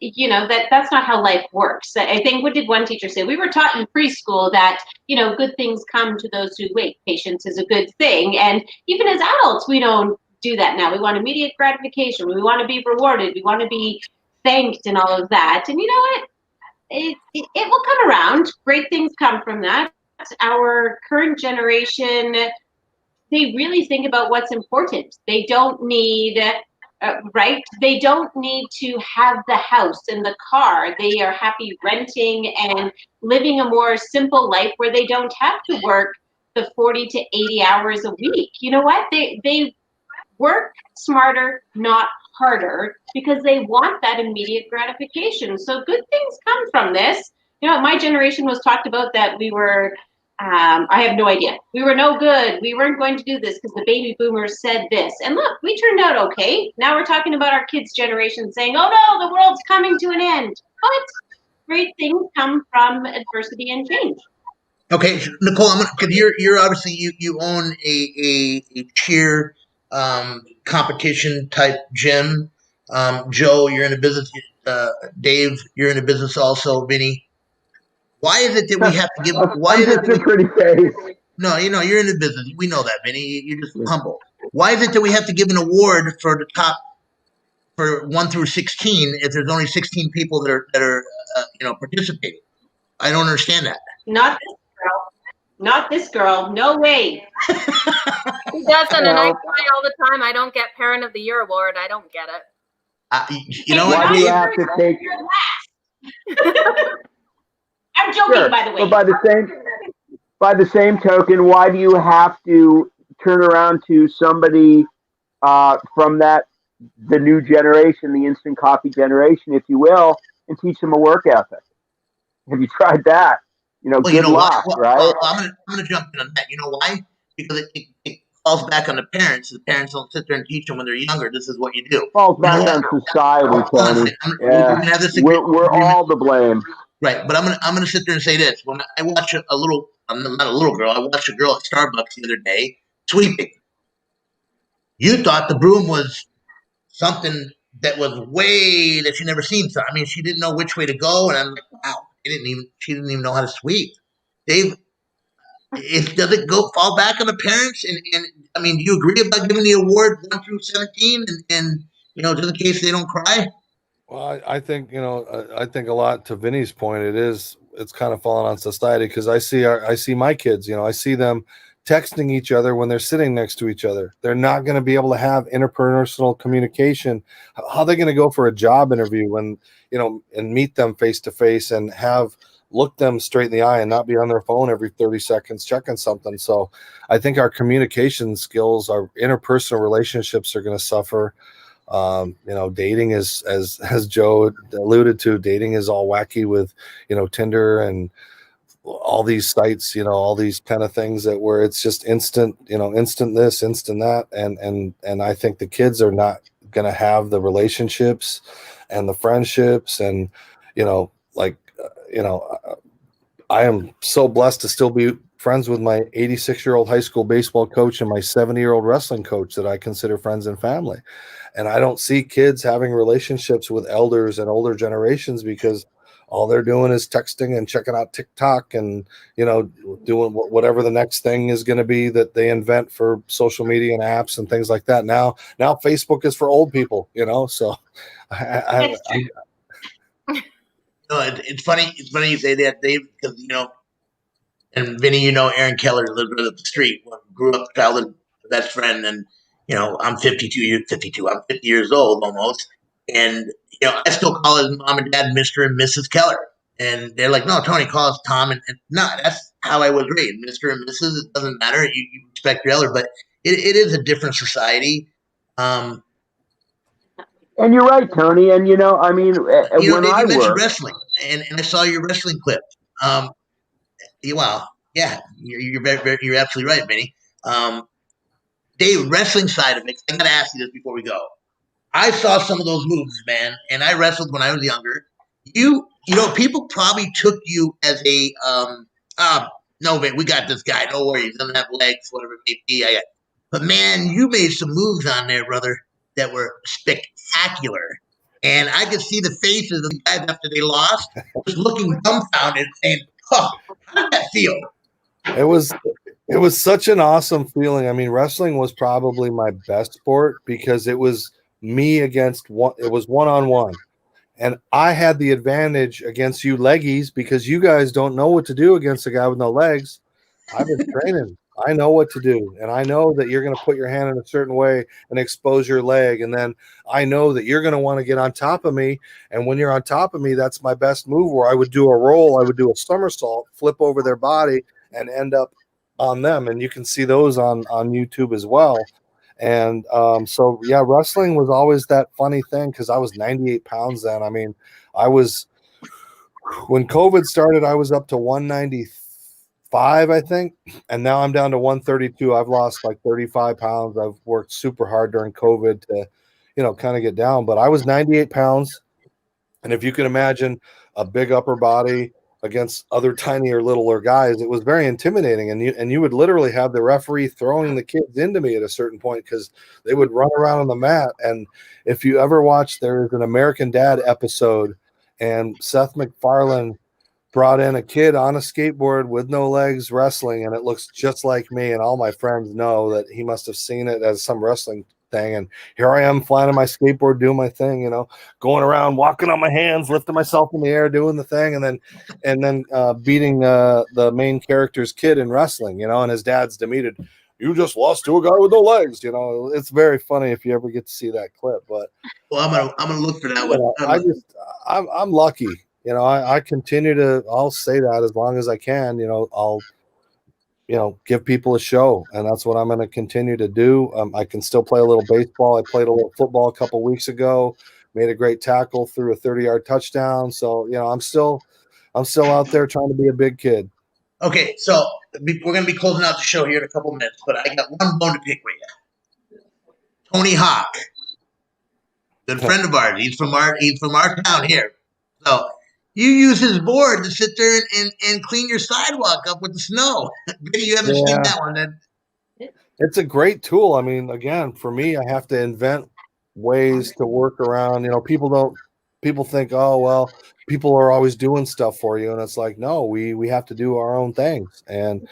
that's not how life works. I think, what did one teacher say? We were taught in preschool that, good things come to those who wait. Patience is a good thing. And even as adults, we don't do that now. We want immediate gratification. We want to be rewarded. We want to be thanked and all of that. And you know what? It will come around. Great things come from that. Our current generation, they really think about what's important. They don't need, right? They don't need to have the house and the car. They are happy renting and living a more simple life where they don't have to work the 40 to 80 hours a week. You know what? They work smarter, not harder, because they want that immediate gratification. So good things come from this. My generation was talked about that we were, I have no idea. We were no good. We weren't going to do this because the baby boomers said this. And look, we turned out okay. Now we're talking about our kids' generation saying, oh no, the world's coming to an end. But great things come from adversity and change. Okay, Nicole, because you're obviously you own a cheer competition type gym. Joe, you're in a business. Dave, you're in a business also. Vinny, why is it that we have to give? Why I'm is it just a pretty face. No, you're in the business. We know that, Vinny. You're just humble. Why is it that we have to give an award for the top for 1 through 16 if there's only 16 people that are participating? I don't understand that. Not this girl. Not this girl. No way. He doesn't, and I cry all the time. I don't get Parent of the Year award. I don't get it. You know Why what? do you have to take? I'm joking, Sure, by the way. but by the same token, why do you have to turn around to somebody from the new generation, the instant coffee generation, if you will, and teach them a work ethic? Have you tried that? Good luck, right? Well, I'm gonna jump in on that. You know why? Because it falls back on the parents. The parents don't sit there and teach them when they're younger. This is what you do. Falls back on society, Tony. Yeah. We're all to blame. Right, but I'm gonna sit there and say this: when I watch I'm not a little girl. I watched a girl at Starbucks the other day sweeping. You thought the broom was something that was way that she never seen. So I mean, she didn't know which way to go, and I'm like, wow, she didn't even know how to sweep. Dave, does it fall back on the parents? And I mean, do you agree about giving the award 1 through 17, and just in case they don't cry? Well, I think I think a lot to Vinny's point. It's kind of fallen on society because I see my kids. I see them texting each other when they're sitting next to each other. They're not going to be able to have interpersonal communication. How are they going to go for a job interview when and meet them face to face and look them straight in the eye and not be on their phone every 30 seconds checking something? So I think our communication skills, our interpersonal relationships are going to suffer. Dating is, as Joe alluded to, dating is all wacky with Tinder and all these sites, all these kind of things where it's just instant this, instant that, and I think the kids are not going to have the relationships and the friendships and I am so blessed to still be friends with my 86-year-old high school baseball coach and my 70-year-old wrestling coach that I consider friends and family. And I don't see kids having relationships with elders and older generations because all they're doing is texting and checking out TikTok and, doing whatever the next thing is going to be that they invent for social media and apps and things like that. Now Facebook is for old people, so it's funny. It's funny you say that, Dave, because and Vinny, Aaron Keller lived right up the street. Grew up, childhood best friend, and I'm 52. I'm 50 years old almost, and I still call his mom and dad Mr. and Mrs. Keller, and they're like, no, Tony, call us Tom, and no, that's how I was raised, Mr. and Mrs. It doesn't matter. You respect your elder, but it is a different society. And you're right, Tony. And I mean, when Dave, I you mentioned work, wrestling, and I saw your wrestling clip. Well, yeah, you're absolutely right, Vinny. Dave, wrestling side of it, I gotta ask you this before we go. I saw some of those moves, man, and I wrestled when I was younger. People probably took you as a No, man, we got this guy. No worries. He doesn't have legs, whatever it may be. But man, you made some moves on there, brother, that were spectacular. And I could see the faces of the guys after they lost, just looking dumbfounded, saying, "Oh, how did that feel?" It was such an awesome feeling. I mean, wrestling was probably my best sport because it was me against one. It was one on one, and I had the advantage against you leggies because you guys don't know what to do against a guy with no legs. I've been training. I know what to do, and I know that you're going to put your hand in a certain way and expose your leg, and then I know that you're going to want to get on top of me. And when you're on top of me, that's my best move. Where I would do a roll, I would do a somersault, flip over their body, and end up on them. And you can see those on YouTube as well. And so yeah, wrestling was always that funny thing because I was 98 pounds then. I mean, I was when COVID started, I was up to 195, I think, and now I'm down to 132. I've lost like 35 pounds. I've worked super hard during COVID to, kind of get down. But I was 98 pounds, and if you can imagine a big upper body against other tinier, littler guys, it was very intimidating. And you would literally have the referee throwing the kids into me at a certain point because they would run around on the mat. And if you ever watch, there is an American Dad episode, and Seth MacFarlane brought in a kid on a skateboard with no legs wrestling, and it looks just like me. And all my friends know that he must have seen it as some wrestling thing. And here I am flying on my skateboard, doing my thing, going around, walking on my hands, lifting myself in the air, doing the thing, and then beating the main character's kid in wrestling, and his dad's demeaned. You just lost to a guy with no legs. It's very funny if you ever get to see that clip. But well, I'm gonna look for that one. I'm lucky. I continue to, I'll say that as long as I can, I'll, give people a show, and that's what I'm going to continue to do. I can still play a little baseball. I played a little football a couple weeks ago, made a great tackle, threw a 30-yard touchdown. So, I'm still out there trying to be a big kid. Okay. So we're going to be closing out the show here in a couple minutes, but I got one bone to pick with you. Tony Hawk, good friend of ours. He's from our town here. So you use his board to sit there and clean your sidewalk up with the snow. Maybe you haven't seen that one then. It's a great tool. I mean, again, for me, I have to invent ways to work around. People think, oh, well, people are always doing stuff for you. And it's like, no, we have to do our own things. And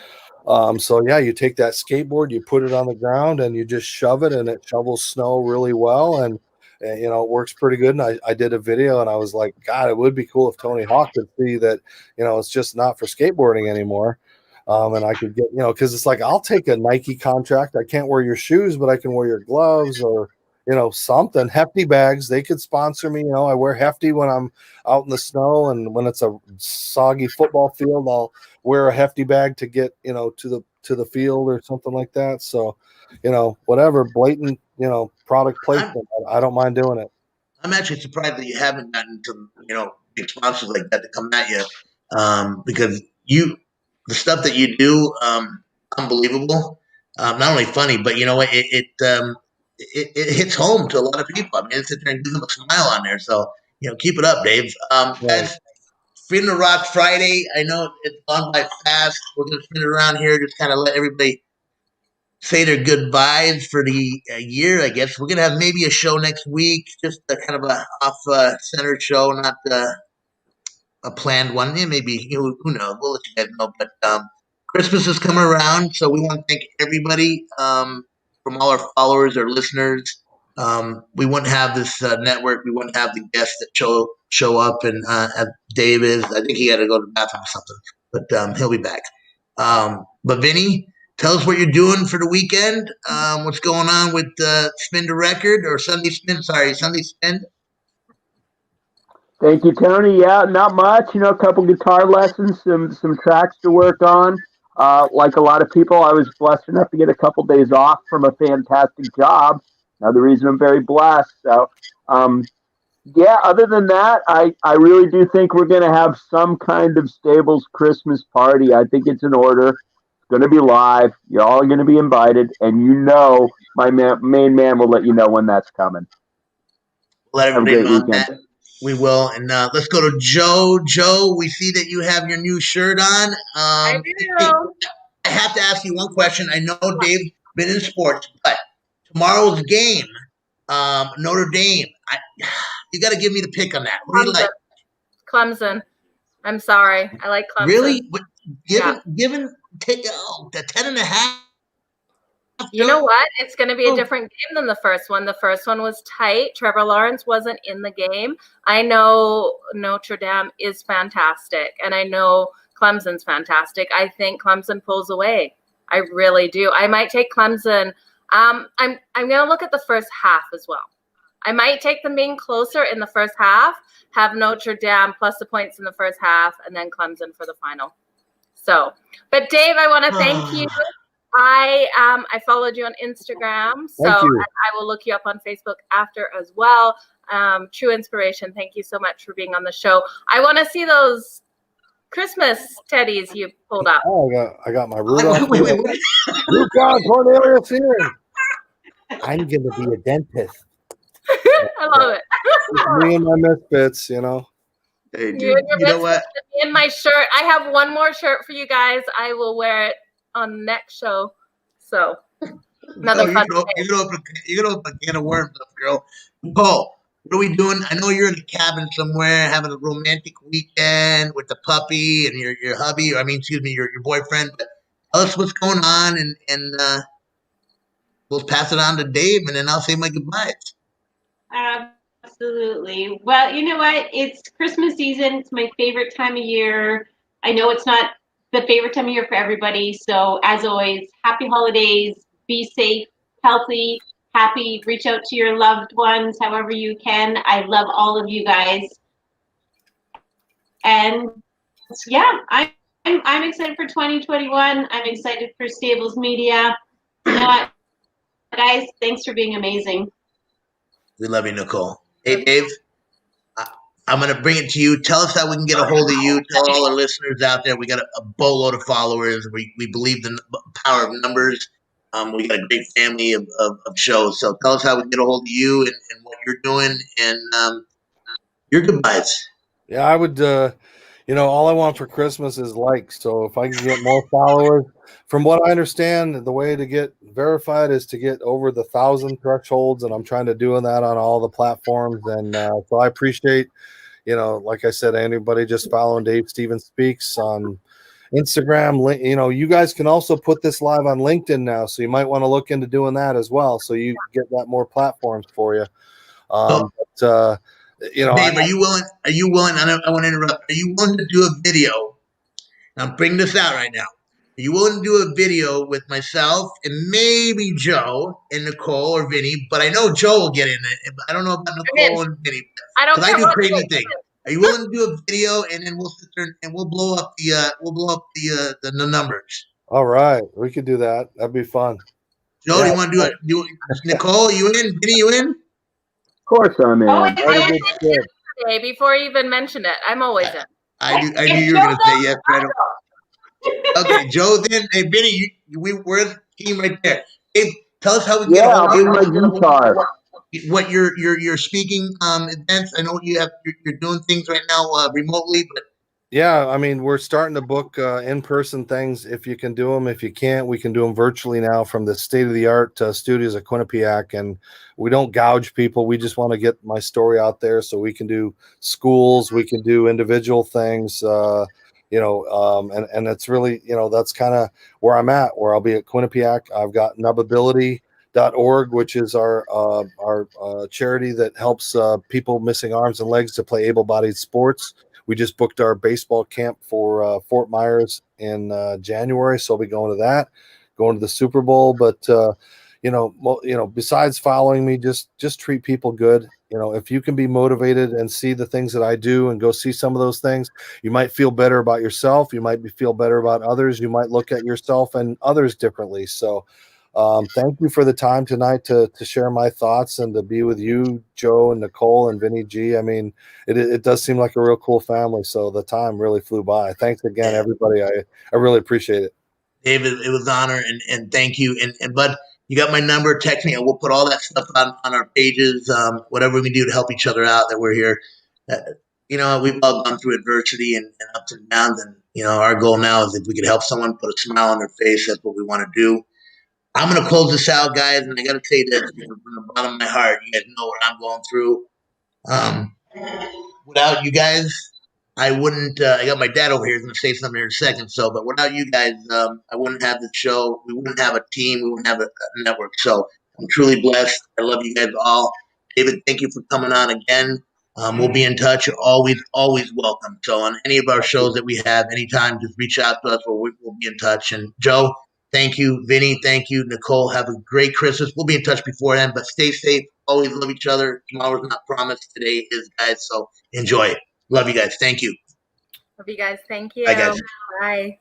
so, yeah, you take that skateboard, you put it on the ground, and you just shove it, and it shovels snow really well. And it works pretty good. And I did a video, and I was like, God, it would be cool if Tony Hawk could see that, it's just not for skateboarding anymore. And I could get, because it's like, I'll take a Nike contract. I can't wear your shoes, but I can wear your gloves or, something. Hefty bags, they could sponsor me. I wear Hefty when I'm out in the snow, and when it's a soggy football field, I'll wear a Hefty bag to get, to the field or something like that. So, whatever, blatant, product placement, I don't mind doing it. I'm actually surprised that you haven't gotten to, big sponsors like that to come at you, because the stuff that you do, unbelievable. Not only funny, but you know what, it hits home to a lot of people. I mean, it sits there and gives them a smile on there. So, keep it up, Dave. Guys, Spin the Rock Friday. I know it's gone by fast. We're going to spin it around here, just kind of let everybody say their goodbyes for the year, I guess. We're going to have maybe a show next week, just a kind of a off-center show, not a planned one. Maybe, who knows? We'll let you guys know. But Christmas is coming around, so we want to thank everybody from all our followers, our listeners. We wouldn't have this network. We wouldn't have the guests that show up, and as Dave is. I think he had to go to the bathroom or something, but he'll be back. But Vinny, tell us what you're doing for the weekend. What's going on with Spin the Record or Sunday Spin? Sorry, Sunday Spin. Thank you, Tony. Yeah, not much. A couple guitar lessons, some tracks to work on. Like a lot of people, I was blessed enough to get a couple days off from a fantastic job. Another reason I'm very blessed. So, yeah, other than that, I really do think we're going to have some kind of Stables Christmas party. I think it's in order. It's going to be live. You're all going to be invited. And my main man will let you know when that's coming. Let everybody know that. We will. And let's go to Joe. Joe, we see that you have your new shirt on. I Hey, do. I have to ask you one question. I know Dave's been in sports, but tomorrow's game, Notre Dame, you got to give me the pick on that. What do you like? Clemson. I'm sorry. I like Clemson. Really? But Yeah. given take the 10.5. You know what? It's going to be a different game than the first one. The first one was tight. Trevor Lawrence wasn't in the game. I know Notre Dame is fantastic, and I know Clemson's fantastic. I think Clemson pulls away. I really do. I might take Clemson. I'm going to look at the first half as well. I might take them being closer in the first half, have Notre Dame plus the points in the first half, and then Clemson for the final. So, but Dave, I want to thank you. I followed you on Instagram, so I will look you up on Facebook after as well. True inspiration. Thank you so much for being on the show. I want to see those Christmas teddies you pulled up. Oh, I got my Rudolph. Luke Cornelius here. I'm gonna be a dentist. I love it. Me and my misfits, you know. Hey, dude, you know what? In my shirt, I have one more shirt for you guys. I will wear it on the next show. So another fun you're gonna open a can of worms up, girl. Nicole, what are we doing? I know you're in a cabin somewhere having a romantic weekend with the puppy and your hubby, your boyfriend. But tell us what's going on, and we'll pass it on to Dave, and then I'll say my goodbyes. Absolutely. Well, you know what? It's Christmas season. It's my favorite time of year. I know it's not the favorite time of year for everybody. So as always, happy holidays. Be safe, healthy, happy. Reach out to your loved ones however you can. I love all of you guys. And yeah, I'm excited for 2021. I'm excited for Stables Media. You know what, guys, thanks for being amazing. We love you, Nicole. Hey, Dave, I'm going to bring it to you. Tell us how we can get a hold of you. Tell all our listeners out there we got a boatload of followers. We believe in the power of numbers. We got a great family of shows. So tell us how we can get a hold of you and what you're doing and your goodbyes. Yeah, I would, all I want for Christmas is likes. So if I can get more followers, from what I understand, the way to get verified is to get over the 1,000 thresholds. And I'm trying to do that on all the platforms. And so I appreciate, like I said, anybody just following Dave Stevens Speaks on Instagram. You guys can also put this live on LinkedIn now. So you might want to look into doing that as well. So you get that more platforms for you. Dave, are you willing? I want to interrupt. Are you willing to do a video? I'm bringing this out right now. Are you willing to do a video with myself and maybe Joe and Nicole or Vinny? But I know Joe will get in it. I don't know about Nicole and Vinny. I do crazy things. Are you willing to do a video and then we'll sit there and we'll blow up the numbers? All right, we could do that. That'd be fun. Joe, do you want to do it? Nicole, you in? Vinny, you in? Of course I'm in. Oh, before you even mention it, I'm always in. I knew you were going to say yes. Right. Okay, Joe's in. Hey, Vinny, we're the team right there. Hey, tell us how we get I'll bring my guitar. What your speaking events? I know you're doing things right now remotely, but yeah, I mean, we're starting to book in-person things if you can do them. If you can't, we can do them virtually now from the state-of-the-art studios at Quinnipiac. And we don't gouge people. We just want to get my story out there so we can do schools. We can do individual things, and it's really, that's kind of where I'm at, where I'll be at Quinnipiac. I've got nubability.org, which is our charity that helps people missing arms and legs to play able-bodied sports. We just booked our baseball camp for Fort Myers in January, so I'll be going to that, going to the Super Bowl. But besides following me, just treat people good. If you can be motivated and see the things that I do and go see some of those things, you might feel better about yourself. You might feel better about others. You might look at yourself and others differently. So thank you for the time tonight to share my thoughts and to be with you, Joe and Nicole and Vinny G. I mean, it does seem like a real cool family. So the time really flew by. Thanks again, everybody. I really appreciate it. David, it was an honor and thank you. And Bud, you got my number. Text me and we'll put all that stuff on our pages. Whatever we can do to help each other out, that we're here. You know, we've all gone through adversity and ups and downs, and you know, our goal now is if we could help someone put a smile on their face, that's what we want to do. I'm gonna close this out, guys, and I gotta say this from the bottom of my heart. You guys know what I'm going through. Um, Without you guys, I wouldn't. I got my dad over here. He's going to say something here in a second. So, but without you guys, I wouldn't have the show. We wouldn't have a team. We wouldn't have a network. So, I'm truly blessed. I love you guys all. David, thank you for coming on again. We'll be in touch. You're always welcome. So, on any of our shows that we have, anytime, just reach out to us. We'll be in touch. And Joe, thank you. Vinny, thank you. Nicole, have a great Christmas. We'll be in touch before then, but stay safe. Always love each other. Tomorrow's not promised. Today is, guys. So enjoy. Love you guys. Thank you. Love you guys. Thank you. Bye, guys. Bye.